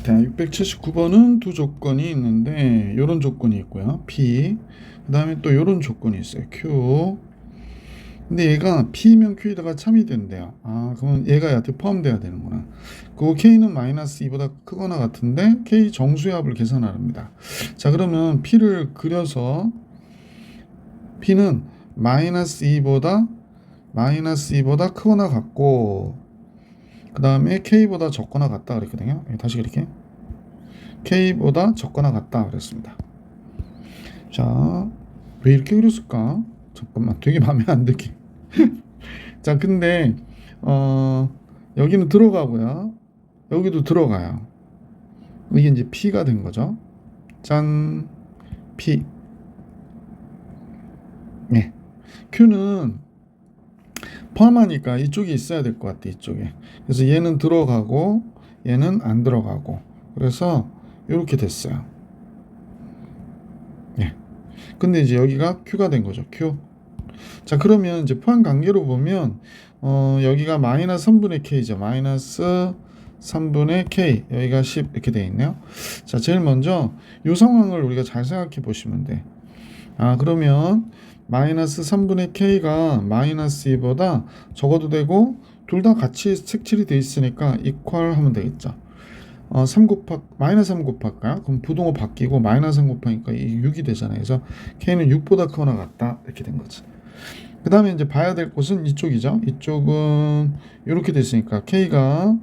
자, 679번은 두 조건이 있는데 이런 조건이 있고요. P 그 다음에 또 이런 조건이 있어요. Q 근데 얘가 P면 Q에다가 참이 된대요. 아, 그러면 얘가 얘한테 포함돼야 되는구나. 그리고 K는 마이너스 2보다 크거나 같은데 K 정수의 합을 계산합니다. 자, 그러면 P를 그려서 P는 마이너스 2보다 크거나 같고, 그 다음에 K보다 적거나 같다 그랬거든요. 다시 그렇게 K보다 적거나 같다 그랬습니다. 자, 왜 이렇게 그렸을까? 잠깐만, 되게 마음에 안 들게. 자, 근데 여기는 들어가고요. 여기도 들어가요. 이게 이제 P가 된 거죠. 짠, P. 네. Q는 포함하니까 이쪽에 있어야 될 것 같아, 이쪽에. 그래서 얘는 들어가고 얘는 안 들어가고. 그래서 이렇게 됐어요. 예. 근데 이제 여기가 Q가 된 거죠. Q. 자, 그러면 이제 포함 관계로 보면 여기가 마이너스 3분의 K죠. 마이너스 3분의 K. 여기가 10 이렇게 돼 있네요. 자, 제일 먼저 이 상황을 우리가 잘 생각해 보시면 돼. 아, 그러면 마이너스 3분의 K가 마이너스 2보다 적어도 되고 둘 다 같이 색칠이 돼 있으니까 이퀄 하면 되겠죠. 3 마이너스 3 곱할까요? 그럼 부동호 바뀌고 마이너스 3 곱하니까 이 6이 되잖아요. 그래서 K는 6보다 크거나 같다 이렇게 된 거지. 그 다음에 이제 봐야 될 곳은 이쪽이죠. 이쪽은 이렇게 됐으니까 K가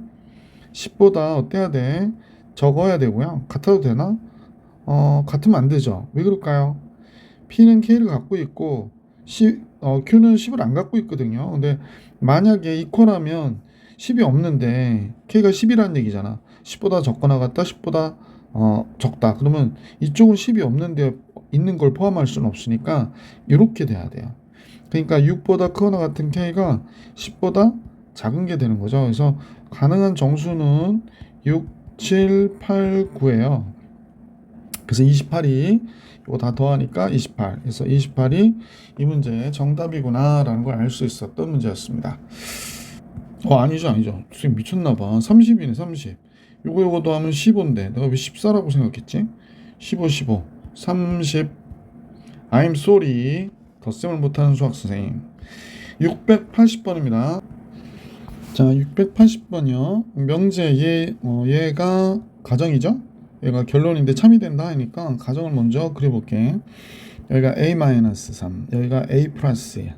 10보다 어때야 돼? 적어야 되고요. 같아도 되나? 같으면 안 되죠. 왜 그럴까요? P는 K를 갖고 있고 Q는 10을 안 갖고 있거든요. 근데 만약에 이퀄하면 10이 없는데 K가 10이라는 얘기잖아. 10보다 적거나 같다, 10보다 적다. 그러면 이쪽은 10이 없는데 있는 걸 포함할 수는 없으니까 이렇게 돼야 돼요. 그러니까 6보다 크거나 같은 K가 10보다 작은 게 되는 거죠. 그래서 가능한 정수는 6, 7, 8, 9예요. 그래서 28이 이거 다 더하니까 28. 그래서 28이 이 문제의 정답이구나 라는 걸 알 수 있었던 문제였습니다. 아니죠. 선생님 미쳤나봐. 30이네 30. 요거 더하면 15인데 내가 왜 14라고 생각했지? 15 30. I'm sorry. 덧셈을 못하는 수학선생님. 680번입니다. 자, 680번이요. 명제 얘가 가정이죠? 얘가 결론인데 참이 된다 하니까 가정을 먼저 그려볼게. 여기가 A-3, 여기가 A 플러스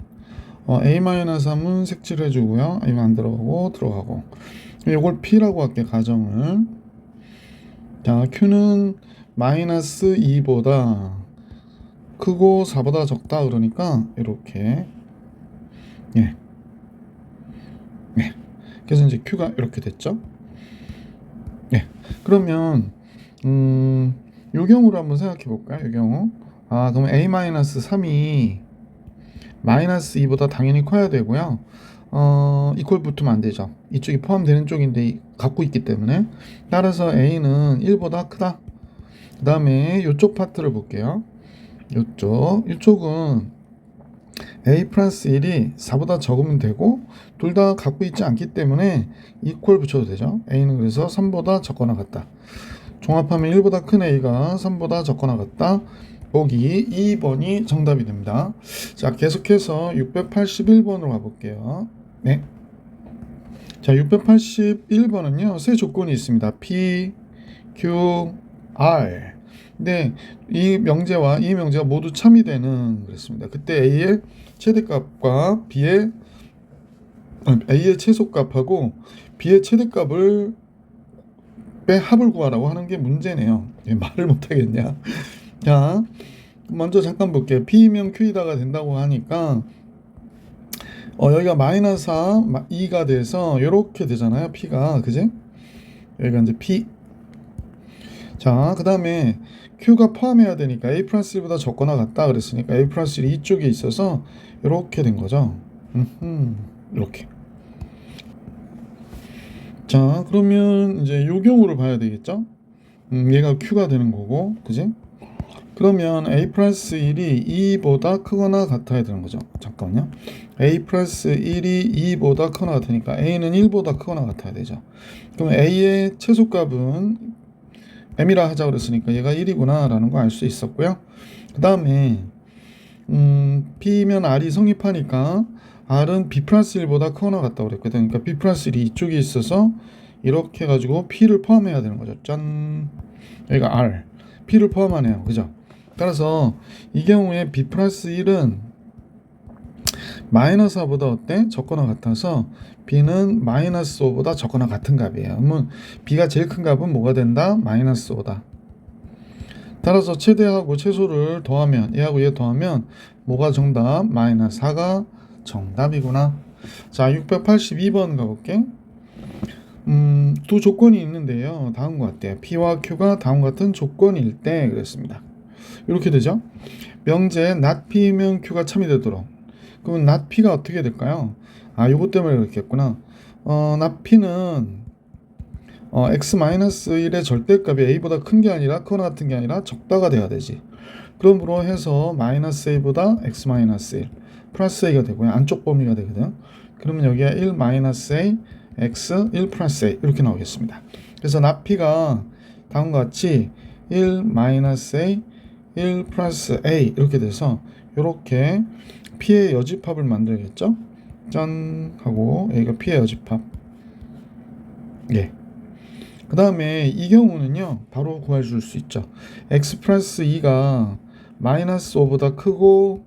A-3은 색칠해주고요. 이거 안 들어가고 이걸 P라고 할게, 가정을. 자, Q는 마이너스 2보다 크고 4보다 적다 그러니까 이렇게. 예. 그래서 이제 Q가 이렇게 됐죠. 네. 그러면 요 경우로 한번 생각해 볼까요? 요 경우. 그럼 A-3이 마이너스 2보다 당연히 커야 되고요. 이퀄 붙으면 안 되죠. 이쪽이 포함되는 쪽인데 갖고 있기 때문에. 따라서 A는 1보다 크다. 그 다음에 이쪽 파트를 볼게요. 이쪽은 A 플러스 1이 4보다 적으면 되고 둘 다 갖고 있지 않기 때문에 이퀄 붙여도 되죠. A는 그래서 3보다 적거나 같다. 종합하면 1보다 큰 A가 3보다 적거나 같다. 보기 2번이 정답이 됩니다. 자, 계속해서 681번으로 가볼게요. 네. 자, 681번은요, 세 조건이 있습니다. P, Q, R. 근데 이 명제와 이 명제가 모두 참이 되는 그랬습니다. 그때 A의 최대값과 A의 최소값하고 B의 최대값을 빼 합을 구하라고 하는 게 문제네요. 말을 못하겠냐. 자, 먼저 잠깐 볼게요. P면 Q이다가 된다고 하니까 여기가 마이너스 4, 2가 돼서 이렇게 되잖아요. P가, 그지? 여기가 이제 P. 자, 그 다음에 Q가 포함해야 되니까 A 플러스 1보다 적거나 같다 그랬으니까 A 플러스 1이 이쪽에 있어서 이렇게 된 거죠. 이렇게. 자, 그러면 이제 요 경우를 봐야 되겠죠? 얘가 Q가 되는 거고, 그지? 그러면 A 플러스 1이 2보다 크거나 같아야 되는 거죠. 잠깐만요. A 플러스 1이 2보다 크거나 같으니까 A는 1보다 크거나 같아야 되죠. 그럼 A의 최소값은 M이라 하자 그랬으니까 얘가 1이구나 라는 거 알 수 있었고요. 그 다음에 B면 R이 성립하니까 R은 B 플러스 1보다 크거나 같다고 그랬거든. 그러니까 B 플러스 1이 이쪽에 있어서 이렇게 해가지고 P를 포함해야 되는 거죠. 짠. 여기가 R. P를 포함하네요. 그죠? 따라서 이 경우에 B 플러스 1은 마이너스 4보다 어때? 적거나 같아서 B는 마이너스 5보다 적거나 같은 값이에요. 그러면 B가 제일 큰 값은 뭐가 된다? 마이너스 5다. 따라서 최대하고 최소를 더하면 얘하고 얘 더하면 뭐가 정답? 마이너스 4가 정답이구나. 자, 682번 가볼게. 두 조건이 있는데요. 다음과 같아요. P와 Q가 다음과 같은 조건일 때 그랬습니다. 이렇게 되죠. 명제 not P면 Q가 참이 되도록. 그러면 not P가 어떻게 될까요? 아, 요거 때문에 그렇겠구나. not P는 x-1의 절대값이 a보다 큰 게 아니라 크거나 같은 게 아니라 적다가 돼야 되지. 그러므로 해서 마이너스 a보다 x-1 플러스 a가 되고요. 안쪽 범위가 되거든. 그러면 여기가 1 마이너스 a x 1 플러스 a 이렇게 나오겠습니다. 그래서 나피가 다음과 같이 1 마이너스 a 1 플러스 a 이렇게 돼서 이렇게 p의 여집합을 만들겠죠. 짠 하고 여기가 p의 여집합. 예. 그 다음에 이 경우는요 바로 구해줄 수 있죠. x 플러스 2가 마이너스 5보다 크고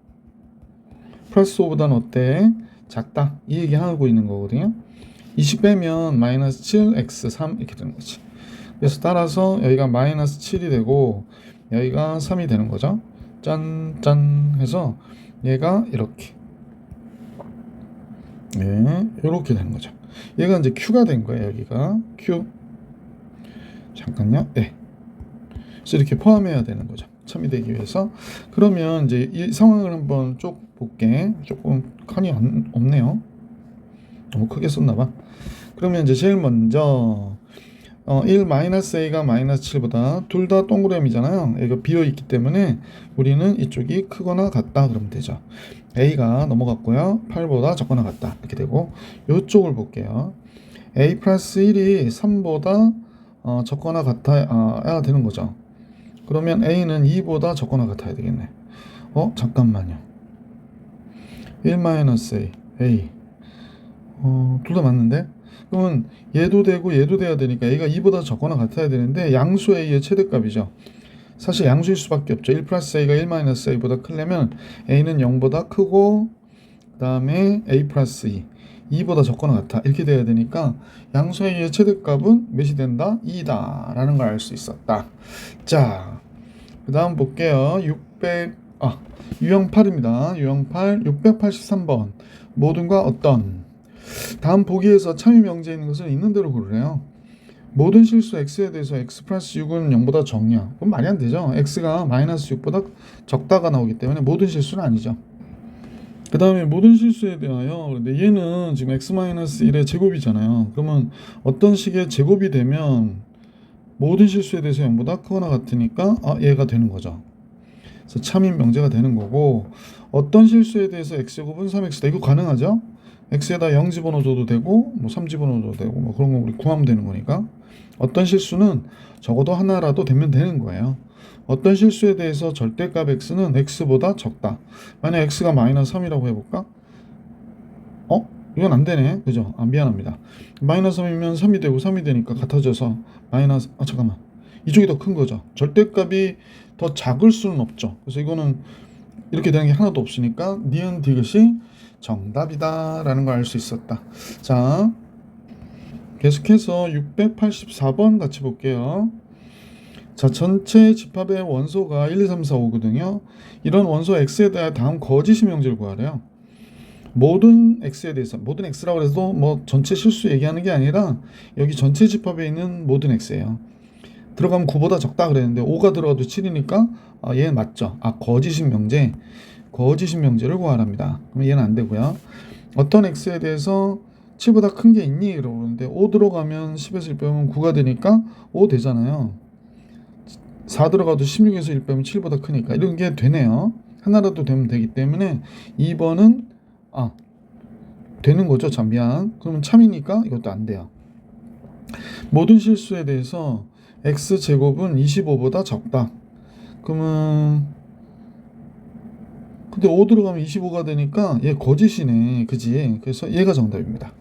플러스 5보다는 어때? 작다. 이 얘기 하고 있는 거거든요. 20 빼면 마이너스 7 x 3 이렇게 되는 거지. 그래서 따라서 여기가 마이너스 7이 되고 여기가 3이 되는 거죠. 짠 해서 얘가 이렇게 이렇게 되는 거죠. 얘가 이제 q가 된 거예요. 여기가 q. 잠깐요. 그래서 이렇게 포함해야 되는 거죠. 참이 되기 위해서. 그러면 이제 이 상황을 한번 쭉 볼게. 조금 칸이 없네요. 너무 크게 썼나봐. 그러면 이제 제일 먼저 1 마이너스 a가 마이너스 7보다 둘 다 동그라미잖아요. 여기가 비어있기 때문에 우리는 이쪽이 크거나 같다 그러면 되죠. a가 넘어갔고요. 8보다 적거나 같다 이렇게 되고 이쪽을 볼게요. a 플러스 1이 3보다 적거나 같아야 되는 거죠. 그러면 a는 2보다 적거나 같아야 되겠네. 잠깐만요. 1 마이너스 a 둘 다 맞는데? 그러면 얘도 되고 얘도 돼야 되니까 a가 2보다 적거나 같아야 되는데 양수 a의 최대값이죠. 사실 양수일 수밖에 없죠. 1 플러스 a가 1 마이너스 a보다 크려면 a는 0보다 크고 그 다음에 a 플러스 2보다 적거나 같아 이렇게 돼야 되니까 양수 a의 최대값은 몇이 된다? 2다 라는 걸 알 수 있었다. 자, 그 다음 볼게요. 유형 8입니다. 유형 8 683번 모든과 어떤. 다음 보기에서 참이 명제에 있는 것을 있는 대로 고르래요. 모든 실수 x에 대해서 x 플러스 6은 0보다 적냐? 그건 말이 안 되죠. x가 마이너스 6보다 적다가 나오기 때문에 모든 실수는 아니죠. 그 다음에 모든 실수에 대하여 근데 얘는 지금 x 마이너스 1의 제곱이잖아요. 그러면 어떤 식의 제곱이 되면 모든 실수에 대해서 0보다 크거나 같으니까 얘가 되는 거죠. 그래서 참인 명제가 되는 거고 어떤 실수에 대해서 x제곱은 3x다. 이거 가능하죠? x에다 0 집어넣어도 되고 뭐 3 집어넣어도 되고 뭐 그런 거 우리 구하면 되는 거니까 어떤 실수는 적어도 하나라도 되면 되는 거예요. 어떤 실수에 대해서 절대값 x는 x보다 적다. 만약 x가 마이너스 3이라고 해볼까? 이건 안 되네. 그죠? 미안합니다. 마이너스 3이면 3이 되고 3이 되니까 같아져서 마이너스 잠깐만. 이쪽이 더 큰 거죠. 절대값이 더 작을 수는 없죠. 그래서 이거는 이렇게 되는 게 하나도 없으니까 니은 디귿이 정답이다 라는 걸 알 수 있었다. 자, 계속해서 684번 같이 볼게요. 자, 전체 집합의 원소가 1, 2, 3, 4, 5거든요. 이런 원소 x에 대해 다음 거짓 명제를 구하래요. 모든 x에 대해서 모든 x라고 해도 뭐 전체 실수 얘기하는 게 아니라 여기 전체 집합에 있는 모든 x예요. 들어가면 9보다 적다 그랬는데 5가 들어가도 7이니까 얘는 맞죠. 거짓인 명제를 구하랍니다. 그럼 얘는 안 되고요. 어떤 x에 대해서 7보다 큰 게 있니? 그러는데 5 들어가면 10에서 1 빼면 9가 되니까 5 되잖아요. 4 들어가도 16에서 1 빼면 7보다 크니까 이런 게 되네요. 하나라도 되면 되기 때문에 2번은 되는 거죠. 참 미안. 그러면 참이니까 이것도 안 돼요. 모든 실수에 대해서 x제곱은 25보다 적다. 그러면 근데 5 들어가면 25가 되니까 얘 거짓이네. 그지? 그래서 얘가 정답입니다.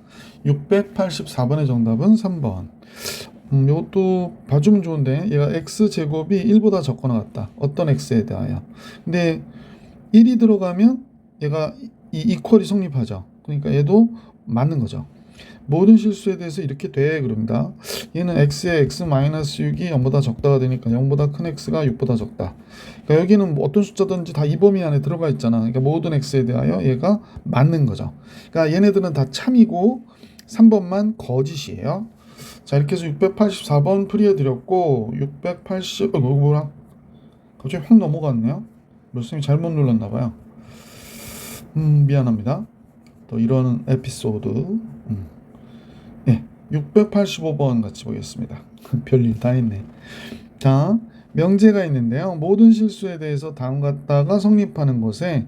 684번의 정답은 3번. 이것도 봐주면 좋은데 얘가 x제곱이 1보다 적거나 같다. 어떤 x에 대하여. 근데 1이 들어가면 얘가 이 이퀄이 성립하죠. 그러니까 얘도 맞는 거죠. 모든 실수에 대해서 이렇게 돼 그럽니다. 얘는 x의 x-6이 0보다 적다가 되니까 0보다 큰 x가 6보다 적다. 그러니까 여기는 뭐 어떤 숫자든지 다 이 범위 안에 들어가 있잖아. 그러니까 모든 x에 대하여 얘가 맞는 거죠. 그러니까 얘네들은 다 참이고 3번만 거짓이에요. 자, 이렇게 해서 684번 풀이해 드렸고 680 뭐라 갑자기 확 넘어갔네요. 선생님이 잘못 눌렀나 봐요. 미안합니다. 또 이런 에피소드. 예, 685번 같이 보겠습니다. 별일 다 있네. 자, 명제가 있는데요. 모든 실수에 대해서 다음 같다가 성립하는 것에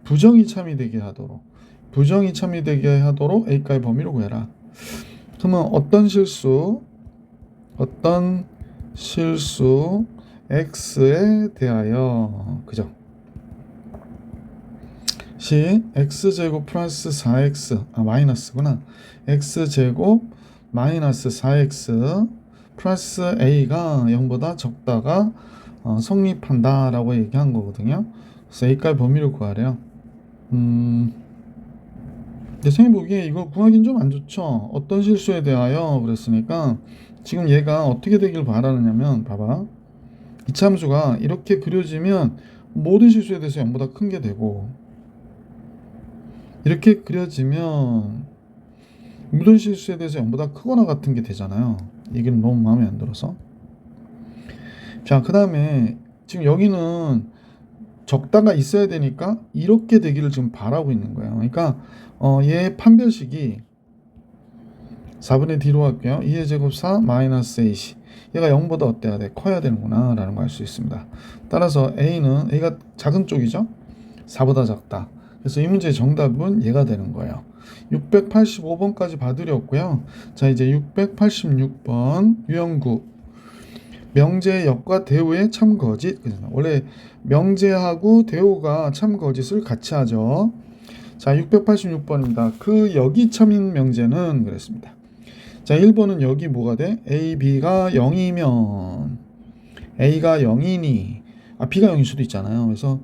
부정이 참이되게 하도록 A가의 범위를 구해라. 그러면 어떤 실수 x에 대하여 그죠? 시 x제곱 플러스 4x 마이너스구나. x제곱 마이너스 4x 플러스 a가 0보다 적다가 성립한다 라고 얘기한 거거든요. 그래서 a가의 범위를 구하래요. 근데 선생님 보기에 이거 구하기는 좀 안 좋죠. 어떤 실수에 대하여 그랬으니까 지금 얘가 어떻게 되길 바라느냐면 봐봐. 이 참수가 이렇게 그려지면 모든 실수에 대해서 0보다 큰 게 되고 이렇게 그려지면 모든 실수에 대해서 0보다 크거나 같은 게 되잖아요. 이게 너무 마음에 안 들어서. 자, 그 다음에 지금 여기는 적다가 있어야 되니까 이렇게 되기를 지금 바라고 있는 거예요. 그러니까 얘 판별식이 4분의 D로 할게요. 2의 제곱 4 마이너스 AC. 얘가 0보다 어때야 돼? 커야 되는구나 라는 걸 알 수 있습니다. 따라서 A가 작은 쪽이죠. 4보다 작다. 그래서 이 문제의 정답은 얘가 되는 거예요. 685번까지 봐드렸고요. 자, 이제 686번 유형구 명제의 역과 대우의 참거짓. 원래 명제하고 대우가 참거짓을 같이 하죠. 자, 686번입니다. 그 역이 참인 명제는 그랬습니다. 자, 1번은 역이 뭐가 돼? A, B가 0이면 A가 0이니 B가 0일 수도 있잖아요. 그래서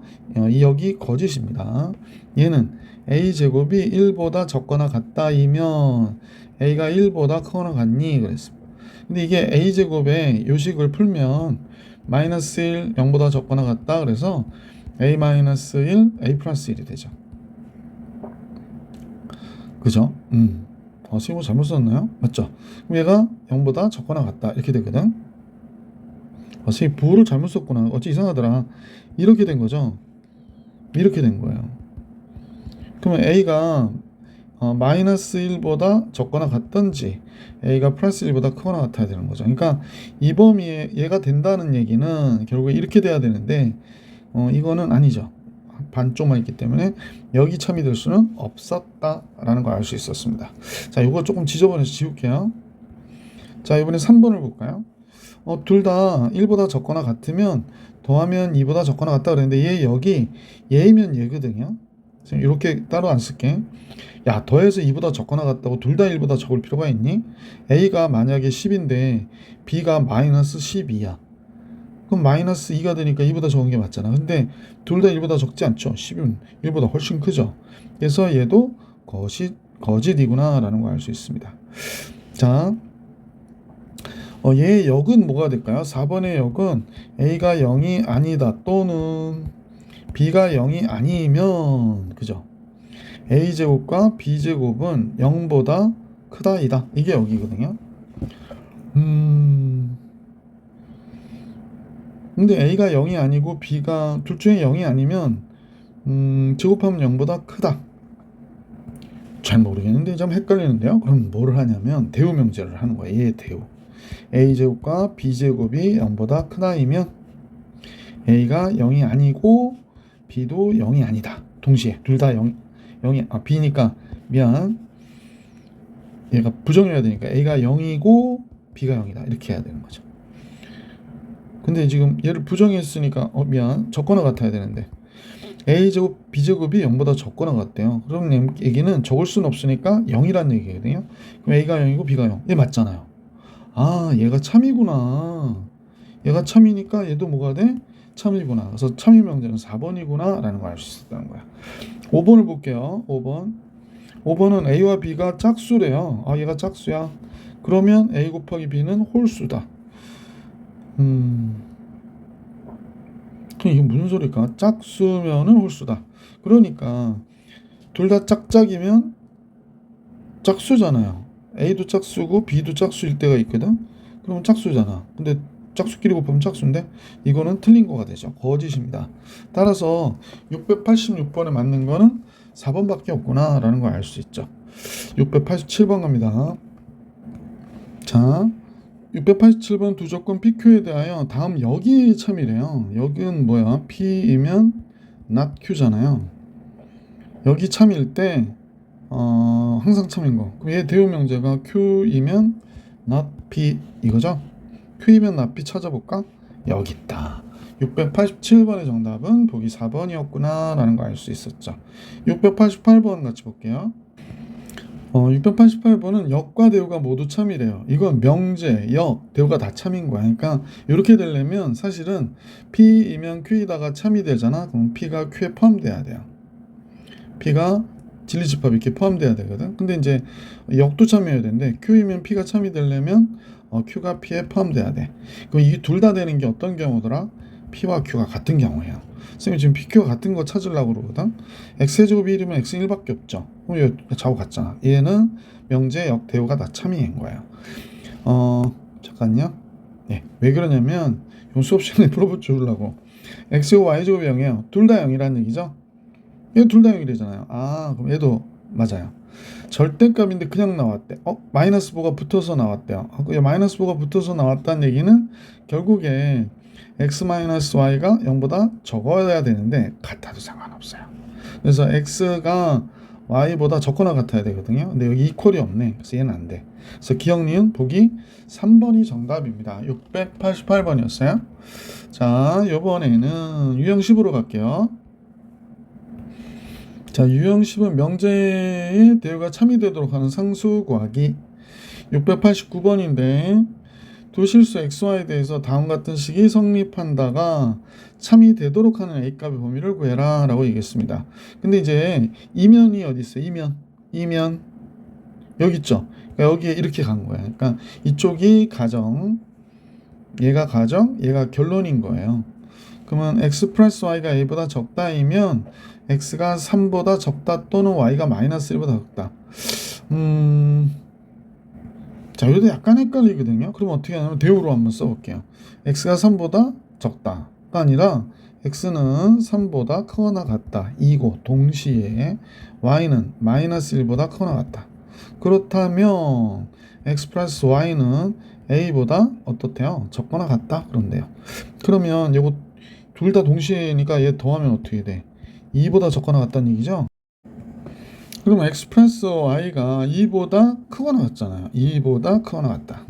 이 역이 거짓입니다. 얘는 A제곱이 1보다 적거나 같다이면 A가 1보다 크거나 같니? 그랬습니다. 근데 이게 A제곱의 요식을 풀면 마이너스 1, 0보다 적거나 같다. 그래서 A 마이너스 1, A 플러스 1이 되죠. 그죠? 선생님 잘못 썼나요? 맞죠? 그럼 얘가 0보다 적거나 같다. 이렇게 되거든. 선생님 부호를 잘못 썼구나. 어찌 이상하더라. 이렇게 된 거죠. 이렇게 된 거예요. 그러면 A가 마이너스 1보다 적거나 같던지 A가 플러스 1보다 크거나 같아야 되는 거죠. 그러니까 이 범위에 얘가 된다는 얘기는 결국에 이렇게 돼야 되는데 이거는 아니죠. 반쪽만 있기 때문에 여기 참이 될 수는 없었다라는 걸 알 수 있었습니다. 자, 이거 조금 지저분해서 지울게요. 자, 이번에 3번을 볼까요? 둘 다 1보다 적거나 같으면 더하면 2보다 적거나 같다 그랬는데 얘 여기 얘이면 얘거든요. 이렇게 따로 안 쓸게. 야, 더해서 2보다 적거나 같다고 둘 다 1보다 적을 필요가 있니? A가 만약에 10인데 B가 마이너스 12야. 그럼 마이너스 2가 되니까 2보다 적은 게 맞잖아. 근데 둘 다 1보다 적지 않죠. 10은 1보다 훨씬 크죠. 그래서 얘도 거짓이구나 라는 걸 알 수 있습니다. 자, 얘의 역은 뭐가 될까요? 4번의 역은 A가 0이 아니다 또는 B가 0이 아니면 그죠? A제곱과 B제곱은 0보다 크다이다. 이게 여기거든요. 근데 A가 0이 아니고 B가 둘 중에 0이 아니면 제곱하면 0보다 크다. 잘 모르겠는데 좀 헷갈리는데요. 그럼 뭐를 하냐면 대우 명제를 하는 거예요. 얘의 대우. A제곱과 B제곱이 0보다 크다이면 A가 0이 아니고 B도 0이 아니다. 동시에 둘 다 0이 B니까 미안. 얘가 부정이어야 되니까 A가 0이고 B가 0이다. 이렇게 해야 되는 거죠. 근데 지금 얘를 부정했으니까 미안. 적거나 같아야 되는데 a제곱 b제곱이 0보다 적거나 같대요. 그럼 얘기는 적을 수는 없으니까 0이란 얘기거든요. 그럼 a가 0이고 b가 0. 얘 맞잖아요. 아, 얘가 참이구나. 얘가 참이니까 얘도 뭐가 돼? 참이구나. 그래서 참이 명제는 4번이구나 라는 걸 알 수 있었다는 거야. 5번을 볼게요. 5번은 a와 b가 짝수래요. 아, 얘가 짝수야. 그러면 a 곱하기 b는 홀수다. 이게 무슨 소리일까? 짝수면은 홀수다. 그러니까 둘 다 짝짝이면 짝수잖아요. A도 짝수고 B도 짝수일 때가 있거든. 그러면 짝수잖아. 근데 짝수끼리 곱하면 짝수인데 이거는 틀린 거가 되죠. 거짓입니다. 따라서 686번에 맞는 거는 4번밖에 없구나 라는 걸 알 수 있죠. 687번 갑니다. 자, 687번 두 조건 PQ에 대하여 다음 여기 참이래요. 여기는 뭐야? P이면 not Q잖아요. 여기 참일 때 항상 참인 거. 그럼 얘 대우 명제가 Q이면 not P 이거죠? Q이면 not P 찾아볼까? 여기 있다. 687번의 정답은 보기 4번이었구나 라는 거 알 수 있었죠. 688번 같이 볼게요. 688번은 역과 대우가 모두 참이래요. 이건 명제, 역, 대우가 다 참인 거야. 그러니까 이렇게 되려면 사실은 P이면 Q이다가 참이 되잖아. 그럼 P가 Q에 포함돼야 돼요. P가 진리집합 이렇게 포함돼야 되거든. 근데 이제 역도 참여해야 되는데 Q이면 P가 참이 되려면 Q가 P에 포함돼야 돼. 그럼 이 둘 다 되는 게 어떤 경우더라? P와 Q가 같은 경우예요. 선생님 지금 PQ가 같은 거 찾으려고 그러거든. X제곱이 1이면 X는 1밖에 없죠. 그럼 얘 좌우 같잖아. 얘는 명제, 역, 대우가 다 참이인 거예요. 잠깐요. 네, 왜 그러냐면 수업 시간에 풀어볼 줄 알고. X제곱 Y제곱이 0이에요. 둘 다 0이라는 얘기죠. 얘 둘 다 0이래잖아요. 아, 그럼 얘도 맞아요. 절대값인데 그냥 나왔대. 마이너스 보가 붙어서 나왔대요. 마이너스 보가 붙어서 나왔다는 얘기는 결국에 x-y가 0보다 적어야 되는데 같아도 상관없어요. 그래서 x가 y보다 적거나 같아야 되거든요. 근데 여기 이퀄이 없네. 그래서 얘는 안 돼. 그래서 기억니은 보기 3번이 정답입니다. 688번이었어요. 자, 이번에는 유형 10으로 갈게요. 자, 유형 10은 명제의 대우가 참이 되도록 하는 상수 구하기. 689번인데 두 실수 xy에 대해서 다음 같은 식이 성립한다가 참이 되도록 하는 a값의 범위를 구해라 라고 얘기했습니다. 근데 이제 이면이 어디 있어요? 이면 여기 있죠. 그러니까 여기에 이렇게 간 거야. 그러니까 이쪽이 가정, 얘가 가정, 얘가 결론인 거예요. 그러면 x 플러스 y가 a보다 적다이면 x가 3보다 적다 또는 y가 마이너스 1보다 적다. 자, 여기도 약간 헷갈리거든요. 그럼 어떻게 하냐면 대우로 한번 써볼게요. x가 3보다 적다가 아니라 x는 3보다 크거나 같다. 이고 동시에 y는 마이너스 1보다 크거나 같다. 그렇다면 x 플러스 y는 a보다 어떻대요? 적거나 같다. 그런데요. 그러면 이거 둘 다 동시에니까 얘 더하면 어떻게 돼? 2보다 적거나 같다는 얘기죠? 그러면 x 플러스 y가 2보다 크거나 같잖아요. 2보다 크거나 같다.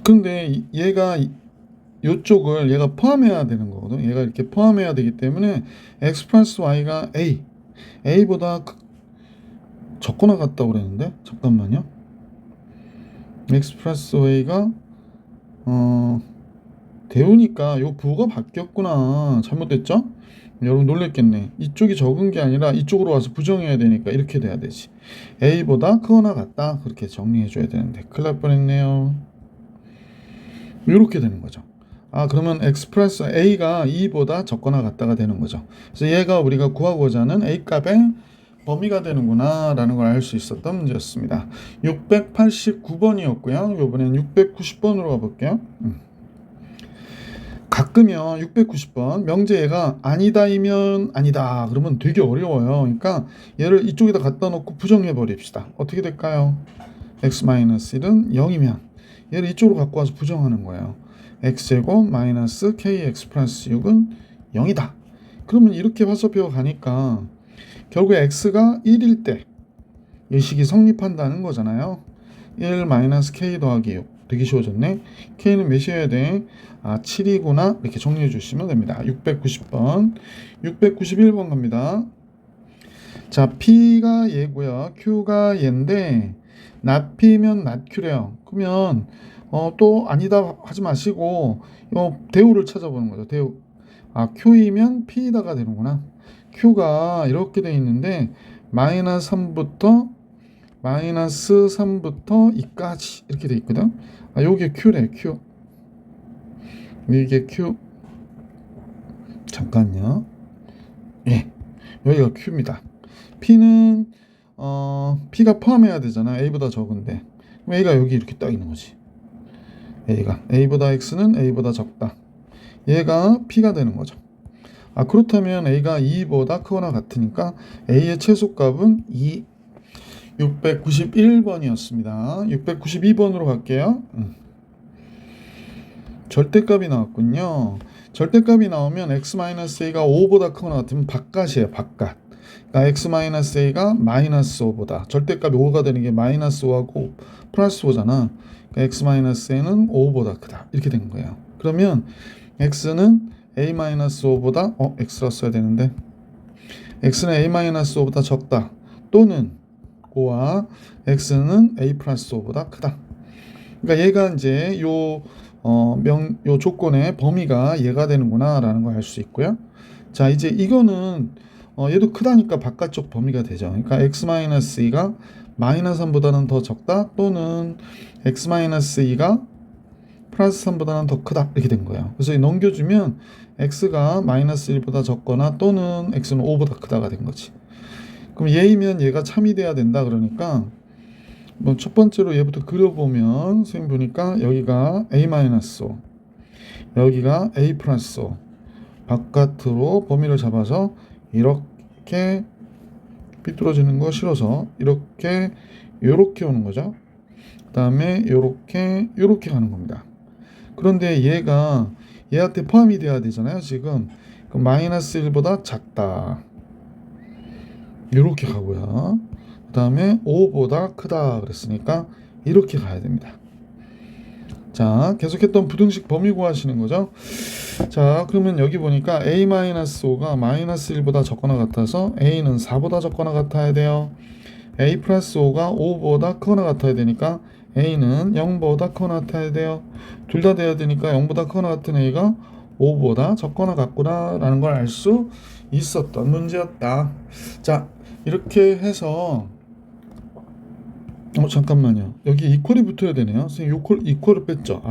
근데 얘가 이쪽을 얘가 포함해야 되는 거거든. 얘가 이렇게 포함해야 되기 때문에 x 플러스 y가 a보다 적거나 같다고 그랬는데 잠깐만요. x 플러스 y가 대우니까 요 부호가 바뀌었구나. 잘못됐죠? 여러분 놀랬겠네. 이쪽이 적은 게 아니라 이쪽으로 와서 부정해야 되니까 이렇게 돼야 되지. a보다 크거나 같다. 그렇게 정리해 줘야 되는데 큰일 날 뻔했네요. 이렇게 되는 거죠. 그러면 x 플러스 a가 2보다 적거나 같다가 되는 거죠. 그래서 얘가 우리가 구하고자 하는 a 값의 범위가 되는구나 라는 걸 알 수 있었던 문제였습니다. 689번이었고요. 이번엔 690번으로 가볼게요. 가끔요 690번 명제가 아니다이면 아니다 그러면 되게 어려워요. 그러니까 얘를 이쪽에다 갖다 놓고 부정해 버립시다. 어떻게 될까요? x-1은 0이면 얘를 이쪽으로 갖고 와서 부정하는 거예요. x제곱 마이너스 kx 플러스 6은 0이다. 그러면 이렇게 화살표가 가니까 결국에 x가 1일 때 이 식이 성립한다는 거잖아요. 1 마이너스 k 더하기 6 되게 쉬워졌네. K는 몇이어야 돼? 7이구나. 이렇게 정리해 주시면 됩니다. 690번. 691번 갑니다. 자, P가 얘고요. Q가 얘인데 not P면 not Q래요. 그러면 또 아니다 하지 마시고 대우를 찾아보는 거죠. 대우. Q이면 P다가 되는구나. Q가 이렇게 돼 있는데 마이너스 3부터 2까지 이렇게 돼 있거든. 요게 Q래. Q. 이게 Q. 잠깐요. 예. 여기가 Q입니다. P는 P가 포함해야 되잖아. A보다 적은데. 그럼 A가 여기 이렇게 딱 있는 거지. A보다 X는 A보다 적다. 얘가 P가 되는 거죠. 그렇다면 A가 2보다 크거나 같으니까 A의 최소값은 2. 691번이었습니다. 692번으로 갈게요. 절대값이 나왔군요. 절대값이 나오면 x-a가 5보다 크거나 같으면 바깥이에요. 바깥. 그러니까 x-a가 마이너스 5보다. 절대값이 5가 되는 게 마이너스 5하고 플러스 5잖아. 그러니까 x-a는 5보다 크다. 이렇게 된 거예요. 그러면 x는 a-5보다 x라 써야 되는데 x는 a-5보다 적다. 또는 5와 x는 a 플러스 5보다 크다. 그러니까 얘가 이제 요 조건의 범위가 얘가 되는구나 라는 걸 알 수 있고요. 자, 이제 이거는 얘도 크다니까 바깥쪽 범위가 되죠. 그러니까 x-2가 마이너스 3보다는 더 적다 또는 x-2가 플러스 3보다는 더 크다 이렇게 된 거예요. 그래서 넘겨주면 x가 마이너스 1보다 적거나 또는 x는 5보다 크다가 된 거지. 그럼 얘이면 얘가 참이 돼야 된다 그러니까 첫 번째로 얘부터 그려보면 선생님 보니까 여기가 a-5 여기가 a 플러스 5 바깥으로 범위를 잡아서 이렇게 삐뚤어지는 거 싫어서 이렇게 요렇게 오는 거죠. 그 다음에 요렇게 가는 겁니다. 그런데 얘가 얘한테 포함이 돼야 되잖아요. 지금 그럼 마이너스 1보다 작다 요렇게 가고요. 그 다음에 5보다 크다 그랬으니까 이렇게 가야 됩니다. 자, 계속했던 부등식 범위 구하시는 거죠. 자, 그러면 여기 보니까 a-5가 마이너스 1보다 적거나 같아서 a는 4보다 적거나 같아야 돼요. a 플러스 5가 5보다 크거나 같아야 되니까 a는 0보다 크거나 같아야 돼요. 둘 다 돼야 되니까 0보다 크거나 같은 a가 5보다 적거나 같구나 라는 걸 알 수 있었던 문제였다. 자, 이렇게 해서 잠깐만요. 여기 이퀄이 붙어야 되네요. 선생님 이퀄을 뺐죠.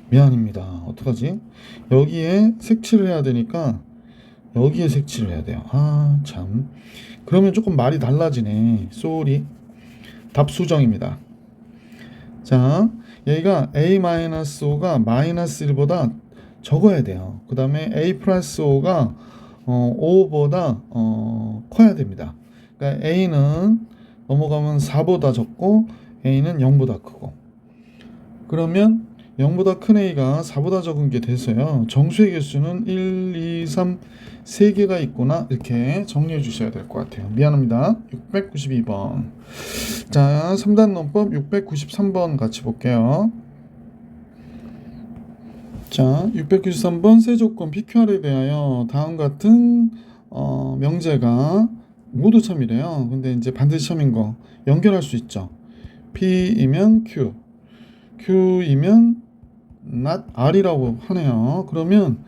미안입니다. 어떡하지? 여기에 색칠을 해야 되니까 여기에 색칠을 해야 돼요. 참. 그러면 조금 말이 달라지네. 쏘리. 답 수정입니다. 자, 여기가 a-5가 마이너스 1보다 적어야 돼요. 그 다음에 a 플러스 5가 5보다 커야 됩니다. 그러니까 a는 넘어가면 4보다 적고 a는 0보다 크고 그러면 0보다 큰 a가 4보다 적은 게 돼서요. 정수의 개수는 1, 2, 3, 3개가 있구나 이렇게 정리해 주셔야 될 것 같아요. 미안합니다. 692번. 자, 3단 논법 693번 같이 볼게요. 자, 693번 세조건 PQR에 대하여 다음 같은 명제가 모두 참이래요. 근데 이제 반드시 참인 거 연결할 수 있죠. P이면 Q, Q이면 not R이라고 하네요. 그러면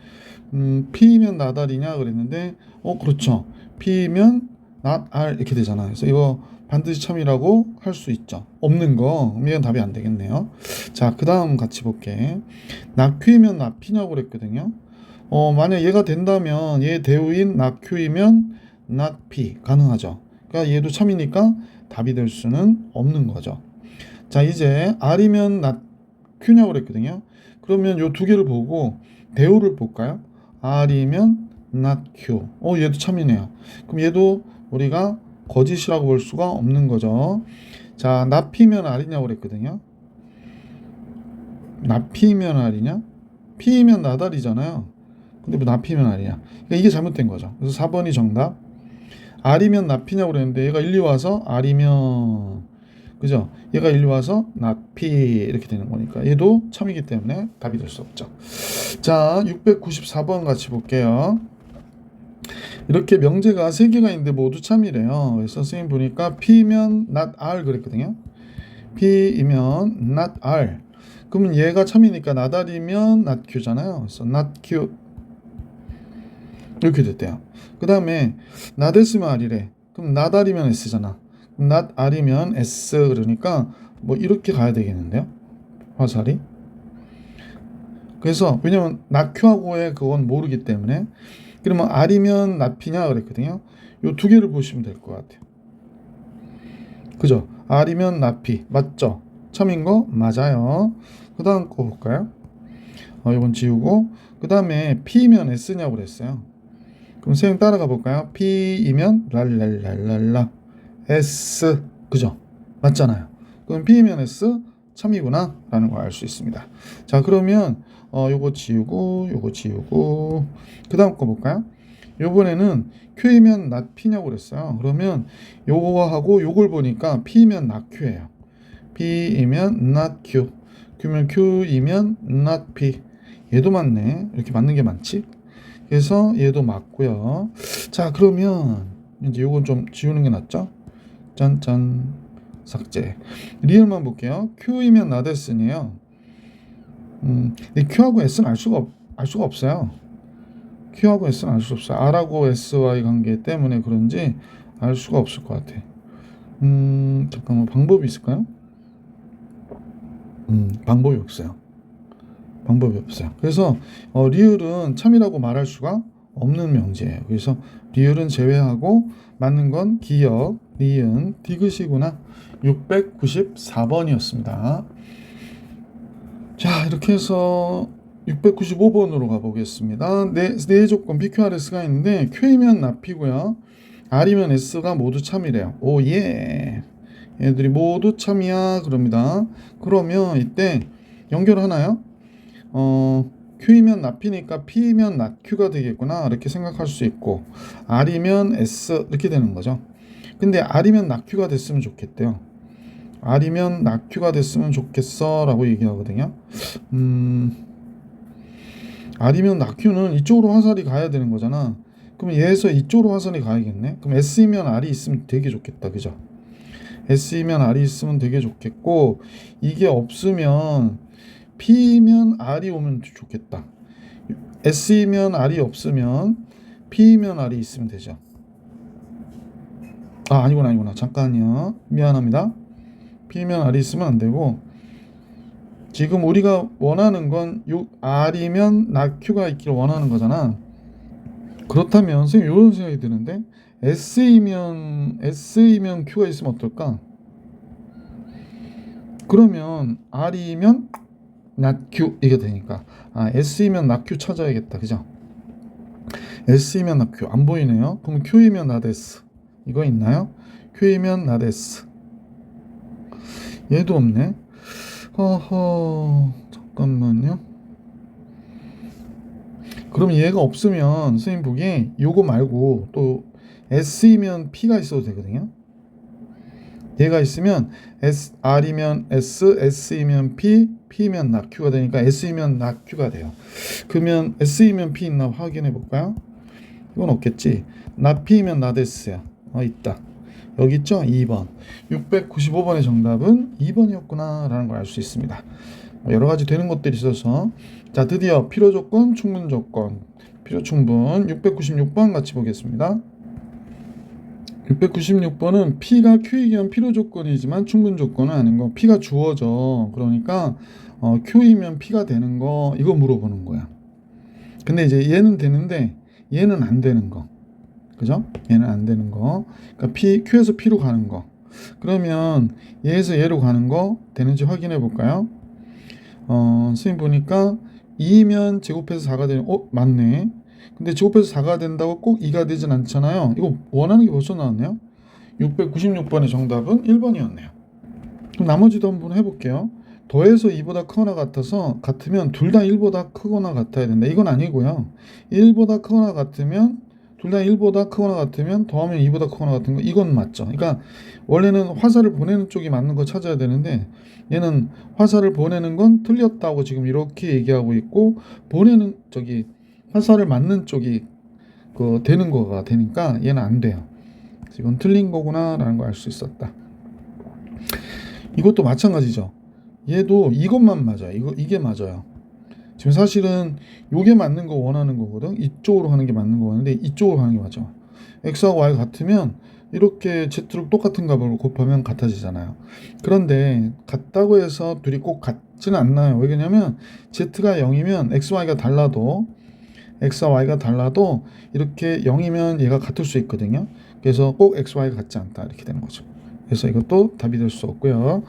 P면 not R이냐 그랬는데 그렇죠. P면 not R 이렇게 되잖아요. 그래서 이거 반드시 참이라고 할 수 있죠. 없는 거 이건 답이 안 되겠네요. 자, 그 다음 같이 볼게. not Q이면 not P냐고 그랬거든요. 만약 얘가 된다면 얘 대우인 not Q이면 not P 가능하죠. 그러니까 얘도 참이니까 답이 될 수는 없는 거죠. 자, 이제 R이면 not Q냐고 그랬거든요. 그러면 요 두 개를 보고 대우를 볼까요? R이면 not Q. 얘도 참이네요. 그럼 얘도 우리가 거짓이라고 볼 수가 없는 거죠. 자, not P면 R이냐고 그랬거든요. not P면 R이냐? P면 not R이잖아요. 근데 뭐 not P면 R이냐? 그러니까 이게 잘못된 거죠. 그래서 4번이 정답. R이면 not P냐고 그랬는데 얘가 1, 2 와서 R이면 그죠? 얘가 일로 와서 not P 이렇게 되는 거니까 얘도 참이기 때문에 답이 될 수 없죠. 자, 694번 같이 볼게요. 이렇게 명제가 3개가 있는데 모두 참이래요. 그래서 선생님 보니까 P면 not R 그랬거든요. P이면 not R. 그러면 얘가 참이니까 not R이면 not Q잖아요. 그래서 not Q 이렇게 됐대요. 그 다음에 not S면 R이래. 그럼 not R이면 S잖아. not R이면 S 그러니까 뭐 이렇게 가야 되겠는데요. 화살이. 그래서 왜냐면 not Q하고의 그건 모르기 때문에 그러면 R이면 not P냐 그랬거든요. 요 두 개를 보시면 될 것 같아요. 그죠? R이면 not P 맞죠? 참인 거 맞아요. 그 다음 거 볼까요? 이건 지우고 그 다음에 P면 S냐고 그랬어요. 그럼 선생님 따라가 볼까요? P이면 랄랄랄랄라 S 그죠? 맞잖아요. 그럼 P이면 S 참이구나 라는 걸 알 수 있습니다. 자 그러면 요거 지우고 그 다음 거 볼까요? 요번에는 Q이면 not P냐고 그랬어요. 그러면 요거하고 요걸 보니까 P이면 not Q예요. P이면 not Q 그러면 Q이면 not P 얘도 맞네. 이렇게 맞는 게 많지? 그래서 얘도 맞고요. 자 그러면 이제 요건 좀 지우는 게 낫죠? 짠짠 삭제. 리얼만 볼게요. Q이면 not S네요. 이 Q하고 S는 알 수가 없어요. Q하고 S는 알 수 없어요. R하고 S와의 관계 때문에 그런지 알 수가 없을 것 같아. 잠깐만 방법이 있을까요? 방법이 없어요. 그래서 리을은 참이라고 말할 수가 없는 명제예요. 그래서 리을은 제외하고 맞는 건 기역, 니은, 디귿이구나. 694번이었습니다. 자 이렇게 해서 695번으로 가보겠습니다. 네 조건 PQRS가 있는데 Q이면 not P고요. R이면 S가 모두 참이래요. 오예. 얘들이 모두 참이야 그럽니다. 그러면 이때 연결하나요? Q이면 not P니까 P이면 not Q가 되겠구나 이렇게 생각할 수 있고 R이면 S 이렇게 되는 거죠. 근데 R이면 not Q가 됐으면 좋겠대요. R이면 not Q가 됐으면 좋겠어 라고 얘기하거든요. R이면 not Q는 이쪽으로 화살이 가야 되는 거잖아. 그럼 얘에서 이쪽으로 화살이 가야겠네. 그럼 S이면 R이 있으면 되게 좋겠다. 그죠? S이면 R이 있으면 되게 좋겠고 이게 없으면 P면 R이 오면 좋겠다. S이면 R이 없으면 P면 R이 있으면 되죠. 아니구나. 잠깐요. 미안합니다. P면 R이 있으면 안 되고 지금 우리가 원하는 건 R이면 not Q가 있기를 원하는 거잖아. 그렇다면 선생님 이런 생각이 드는데 S이면 Q가 있으면 어떨까? 그러면 R이면 not Q 이게 되니까 S이면 not Q 찾아야겠다. 그죠? S이면 not Q 안 보이네요. 그럼 Q이면 not S 이거 있나요? Q이면 not S 얘도 없네. 잠깐만요. 그럼 얘가 없으면 선생님 보기에 요거 말고 또 S이면 P가 있어도 되거든요. 얘가 있으면 R이면 S, S이면 P, P면 not Q가 되니까 S이면 not Q가 돼요. 그러면 S이면 P 있나 확인해 볼까요? 이건 없겠지. not P면 not S야. 있다. 여기 있죠? 2번. 695번의 정답은 2번이었구나 라는 걸 알 수 있습니다. 여러 가지 되는 것들이 있어서 자 드디어 필요조건, 충분조건, 필요충분 696번 같이 보겠습니다. 696번은 P가 Q이면 필요조건이지만 충분조건은 아닌 거. P가 주어져. 그러니까 Q이면 P가 되는 거 이거 물어보는 거야. 근데 이제 얘는 되는데 얘는 안 되는 거. 그죠? 얘는 안 되는 거. 그러니까 Q에서 P로 가는 거. 그러면 얘에서 얘로 가는 거 되는지 확인해 볼까요? 선생님 보니까 2면 제곱해서 4가 되는 맞네. 근데 제곱해서 4가 된다고 꼭 2가 되진 않잖아요. 이거 원하는 게 벌써 나왔네요. 696번의 정답은 1번이었네요. 그럼 나머지도 한번 해볼게요. 더해서 2보다 크거나 같으면 둘 다 1보다 크거나 같아야 된다. 이건 아니고요. 1보다 크거나 같으면 둘 다 1보다 크거나 같으면 더하면 2보다 크거나 같은 거 이건 맞죠. 그러니까 원래는 화살을 보내는 쪽이 맞는 거 찾아야 되는데 얘는 화살을 보내는 건 틀렸다고 지금 이렇게 얘기하고 있고 보내는 저기 화살을 맞는 쪽이 그 되는 거가 되니까 얘는 안 돼요. 이건 틀린 거구나라는 걸 알 수 있었다. 이것도 마찬가지죠. 얘도 이것만 맞아요. 이게 맞아요. 지금 사실은 요게 맞는 거 원하는 거거든. 이쪽으로 하는 게 맞는 거였는데 이쪽으로 하는 게 맞죠. x하고 y 같으면 이렇게 z로 똑같은 값을 곱하면 같아지잖아요. 그런데 같다고 해서 둘이 꼭 같지는 않나요. 왜냐면 z가 0이면 x, y가 달라도 x와 y가 달라도 이렇게 0이면 얘가 같을 수 있거든요. 그래서 꼭 x, y가 같지 않다 이렇게 되는 거죠. 그래서 이것도 답이 될 수 없고요.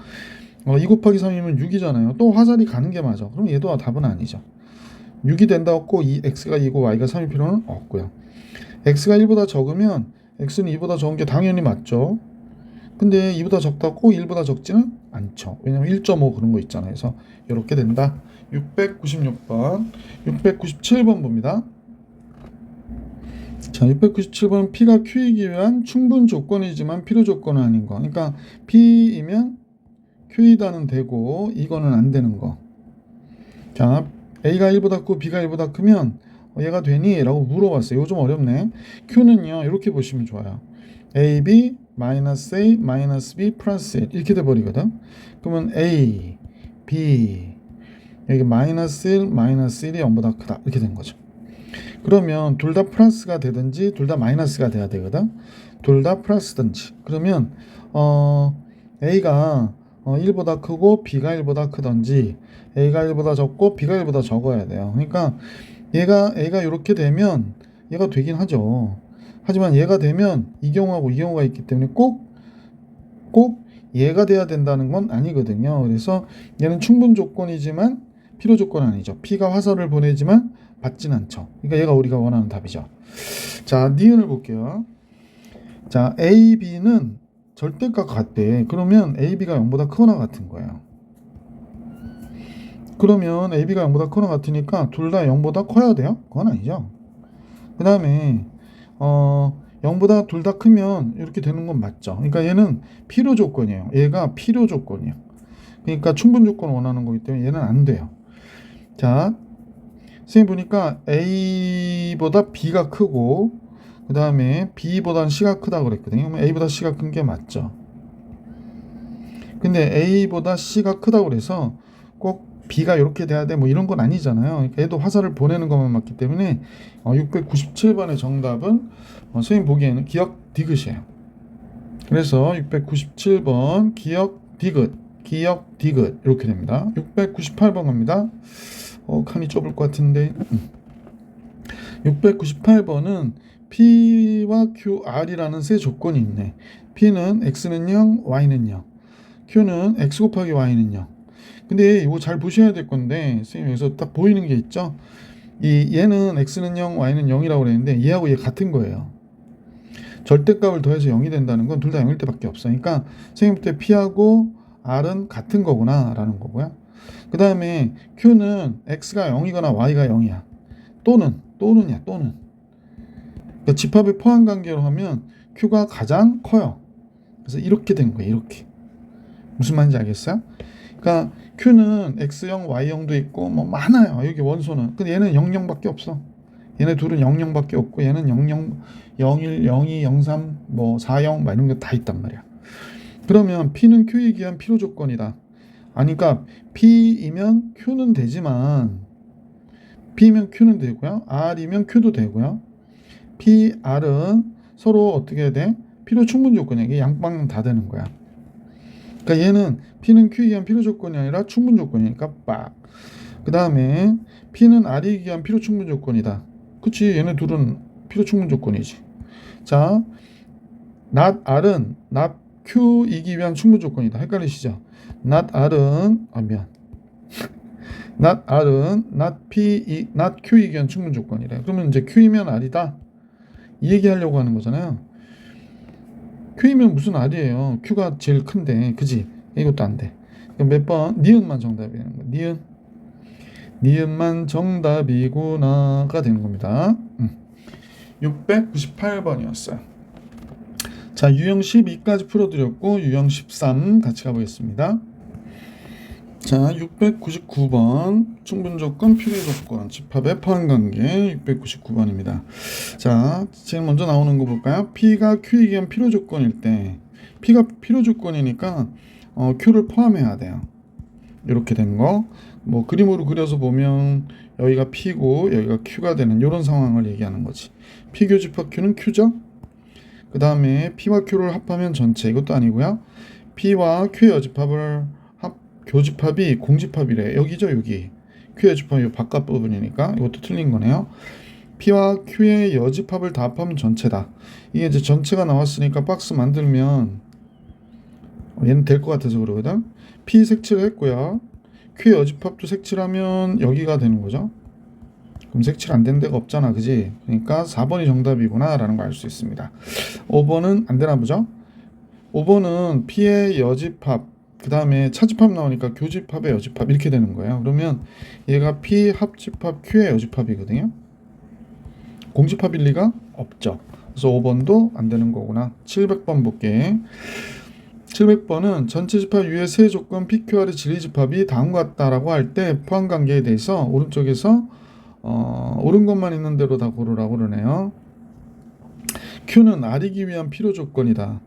2 곱하기 3이면 6이잖아요. 또 화살이 가는 게 맞아. 그럼 얘도 답은 아니죠. 6이 된다고 꼭 x가 2고 y가 3일 필요는 없고요. x가 1보다 적으면 x는 2보다 적은 게 당연히 맞죠. 근데 2보다 적다고 꼭 1보다 적지는 않죠. 왜냐면 1.5 그런 거 있잖아요. 그래서 이렇게 된다. 696번, 697번 봅니다. 자, 697번은 P가 Q이기 위한 충분 조건이지만 필요 조건은 아닌 거. 그러니까 P이면 Q이다는 되고 이거는 안 되는 거. 자, A가 1보다 크고 B가 1보다 크면 얘가 되니? 라고 물어봤어요. 이거 좀 어렵네. Q는요 이렇게 보시면 좋아요. AB 마이너스 A 마이너스 B 플러스 1 이렇게 돼버리거든. 그러면 A, B 여기 마이너스 1 마이너스 1이 0보다 크다 이렇게 된 거죠. 그러면 둘 다 플러스가 되든지 둘 다 마이너스가 돼야 되거든. 둘 다 플러스든지. 그러면 A가 1보다 크고 B가 1보다 크든지 A가 1보다 적고 B가 1보다 적어야 돼요. 그러니까 A가 이렇게 되면 얘가 되긴 하죠. 하지만 얘가 되면 이 경우하고 이 경우가 있기 때문에 꼭 얘가 돼야 된다는 건 아니거든요. 그래서 얘는 충분 조건이지만 필요 조건은 아니죠. P가 화살을 보내지만 받진 않죠. 그러니까 얘가 우리가 원하는 답이죠. 자, 니은을 볼게요. 자, A, B는 절대값 같대. 그러면 A, B가 0보다 크거나 같은 거예요. 그러면 A, B가 0보다 크거나 같으니까 둘 다 0보다 커야 돼요? 그건 아니죠. 그 다음에 0보다 둘 다 크면 이렇게 되는 건 맞죠. 그러니까 얘는 필요 조건이에요. 얘가 필요 조건이에요. 그러니까 충분 조건을 원하는 거기 때문에 얘는 안 돼요. 자, 선생님 보니까 A보다 B가 크고 그 다음에 B보다는 C가 크다 그랬거든요. 그러면 A보다 C가 큰 게 맞죠. 근데 A보다 C가 크다고 그래서 꼭 B가 이렇게 돼야 돼 뭐 이런 건 아니잖아요. 그러니까 얘도 화살을 보내는 것만 맞기 때문에 697번의 정답은 선생님 보기에는 기역 디귿이에요. 그래서 697번 기역 디귿 이렇게 됩니다. 698번 갑니다. 칸이 좁을 것 같은데 698번은 P와 QR이라는 세 조건이 있네. P는 X는 0, Y는 0. Q는 X 곱하기 Y는 0. 근데 이거 잘 보셔야 될 건데 선생님 여기서 딱 보이는 게 있죠. 얘는 X는 0, Y는 0이라고 그랬는데 얘하고 얘 같은 거예요. 절대값을 더해서 0이 된다는 건 둘 다 0일 때밖에 없어. 그러니까 선생님부터 P하고 R은 같은 거구나 라는 거고요. 그 다음에 Q는 X가 0이거나 Y가 0이야. 또는 그러니까 집합의 포함 관계로 하면 Q가 가장 커요. 그래서 이렇게 된 거예요. 이렇게. 무슨 말인지 알겠어요? 그러니까 Q는 X0, Y0도 있고 뭐 많아요. 여기 원소는. 근데 얘는 00밖에 없어. 얘네 둘은 00밖에 없고 얘는 00, 01, 02, 03, 뭐 40, 막 이런 게 다 있단 말이야. 그러면 P는 Q이기 위한 필요 조건이다. 아니, 그러니까 P이면 Q는 되지만 P면 Q는 되고요. R이면 Q도 되고요. P, R은 서로 어떻게 해야 돼? 필요 충분 조건이야. 이게 양방향 다 되는 거야. 그러니까 얘는 P는 Q이기 위한 필요 조건이 아니라 충분 조건이니까 빡. 그 다음에 P는 R이기 위한 필요 충분 조건이다. 그치? 얘네 둘은 필요 충분 조건이지. 자, not R은 not Q이기 위한 충분 조건이다. 헷갈리시죠? not R은 not R은 not Q이기 위한 충분 조건이래. 그러면 이제 Q이면 R이다. 이 얘기하려고 하는 거잖아요. Q이면 무슨 R이에요? Q가 제일 큰데, 그지? 이것도 안 돼. 몇 번? 니은만 정답이라는 거야. 니은만 정답이구나가 되는 겁니다. 698번이었어요. 자, 유형 12까지 풀어드렸고 유형 13 같이 가보겠습니다. 자, 699번 충분조건, 필요조건, 집합의 포함관계 699번입니다. 자, 제일 먼저 나오는 거 볼까요? P가 Q에 의한 필요조건일 때, P가 필요조건이니까 Q를 포함해야 돼요. 이렇게 된 거, 뭐 그림으로 그려서 보면 여기가 P고 여기가 Q가 되는 이런 상황을 얘기하는 거지. P 교집합 Q는 Q죠. 그 다음에 P와 Q를 합하면 전체, 이것도 아니고요. P와 Q의 여집합을 교집합이 공집합이래. 여기죠, 여기. Q의 여집합이 바깥 부분이니까 이것도 틀린 거네요. P와 Q의 여집합을 다 합하면 전체다. 이게 이제 전체가 나왔으니까 박스 만들면 얘는 될 것 같아서 그러거든. P 색칠을 했고요. Q의 여집합도 색칠하면 여기가 되는 거죠. 그럼 색칠 안 된 데가 없잖아, 그지? 그러니까 4번이 정답이구나 라는 걸 알 수 있습니다. 5번은 안 되나 보죠? 5번은 P의 여집합, 그 다음에 차집합 나오니까 교집합의 여집합 이렇게 되는 거예요. 그러면 얘가 P 합집합 Q의 여집합이거든요. 공집합일 리가 없죠. 그래서 5번도 안 되는 거구나. 700번 볼게. 700번은 전체 집합 위의 세 조건 PQR의 진리집합이 다음과 같다라고 할 때 포함관계에 대해서 오른쪽에서 옳은 것만 있는 대로 다 고르라고 그러네요. Q는 R이기 위한 필요조건이다.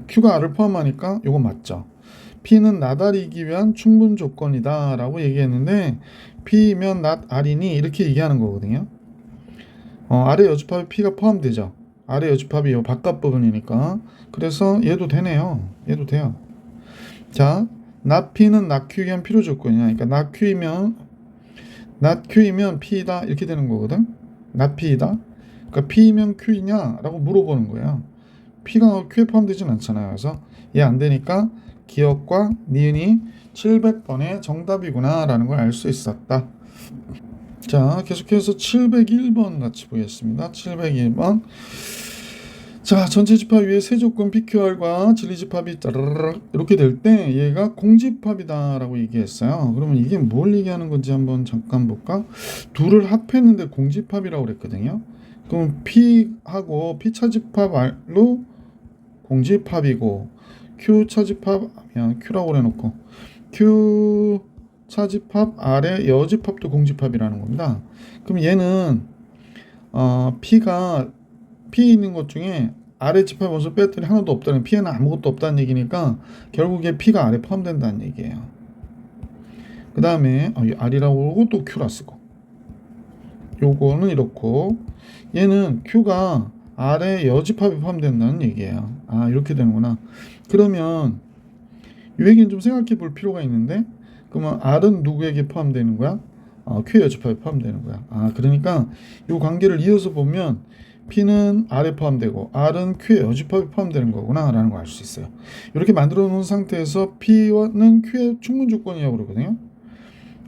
Q가 R을 포함하니까 이거 맞죠. P는 나달이기 위한 충분 조건이다 라고 얘기했는데 P면 not R이니 이렇게 얘기하는 거거든요. 아래 여집합에 P가 포함되죠. 아래 여집합이 이 바깥 부분이니까. 그래서 얘도 되네요. 얘도 돼요. 자, not P는 not Q에 위한 필요 조건이야. 그러니까 not Q이면 P이다 이렇게 되는 거거든. not P이다. 그러니까 P면 Q이냐 라고 물어보는 거예요. P가 Q에 포함되진 않잖아요. 그래서 얘 안 되니까 기억과 니은이 700번의 정답이구나 라는 걸 알 수 있었다. 자, 계속해서 701번 같이 보겠습니다. 701번. 자, 전체 집합 위에 세 조건 PQR과 진리집합이 짜르르 이렇게 될 때 얘가 공집합이다 라고 얘기했어요. 그러면 이게 뭘 얘기하는 건지 한번 잠깐 볼까? 둘을 합했는데 공집합이라고 그랬거든요. 그럼 P하고 P 차집합로 공집합이고 Q 차집합하면 Q라고 해놓고 Q 차집합 R의 여집합도 공집합이라는 겁니다. 그럼 얘는 P가 P 있는 것 중에 R의 집합 원수 뺐더니 하나도 없다는, P에는 아무것도 없다는 얘기니까 결국에 P가 R에 포함된다는 얘기예요. 그 다음에 R이라고 하고 또 Q라 쓰고 요거는 이렇고 얘는 Q가 R의 여집합에 포함된다는 얘기예요. 아, 이렇게 되는구나. 그러면 이 얘기는 좀 생각해 볼 필요가 있는데, 그러면 R은 누구에게 포함되는 거야? Q의 여집합에 포함되는 거야. 아, 그러니까 이 관계를 이어서 보면 P는 R에 포함되고 R은 Q의 여집합에 포함되는 거구나 라는 걸 알 수 있어요. 이렇게 만들어 놓은 상태에서 P는 Q의 충분 조건이라고 그러거든요.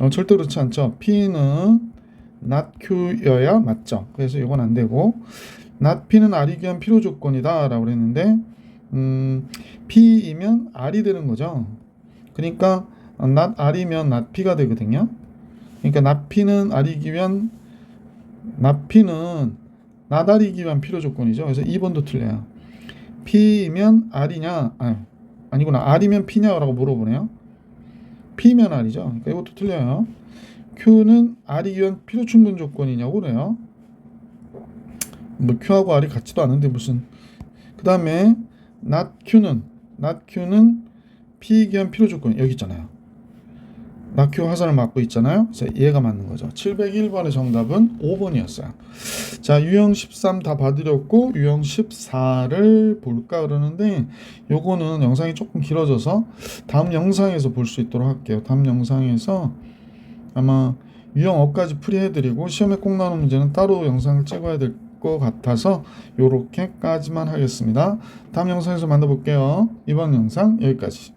절대 그렇지 않죠. P는 not Q여야 맞죠. 그래서 이건 안 되고 not P는 R이기 위한 필요 조건이다 라고 그랬는데 P이면 R이 되는 거죠. 그러니까 not R이면 not P가 되거든요. 그러니까 not P는 R이기 위한 not P는 not R이기 위한 필요 조건이죠. 그래서 2번도 틀려요. P면 R이냐? 아니구나. R이면 P냐라고 물어보네요. P면 R이죠. 그러니까 이것도 틀려요. Q는 R이기 위한 필요 충분 조건이냐고 그래요. 뭐 Q하고 R이 같지도 않은데 무슨. 그 다음에 not Q는 P이기 위한 필요 조건 여기 있잖아요. not Q 화살을 맞고 있잖아요. 그래서 얘가 맞는 거죠. 701번의 정답은 5번이었어요. 자, 유형 13 다 봐드렸고 유형 14를 볼까 그러는데 요거는 영상이 조금 길어져서 다음 영상에서 볼 수 있도록 할게요. 다음 영상에서 아마 유형어까지 풀이해드리고 시험에 꼭 나오는 문제는 따로 영상을 찍어야 될 것 같아서 요렇게까지만 하겠습니다. 다음 영상에서 만나볼게요. 이번 영상 여기까지.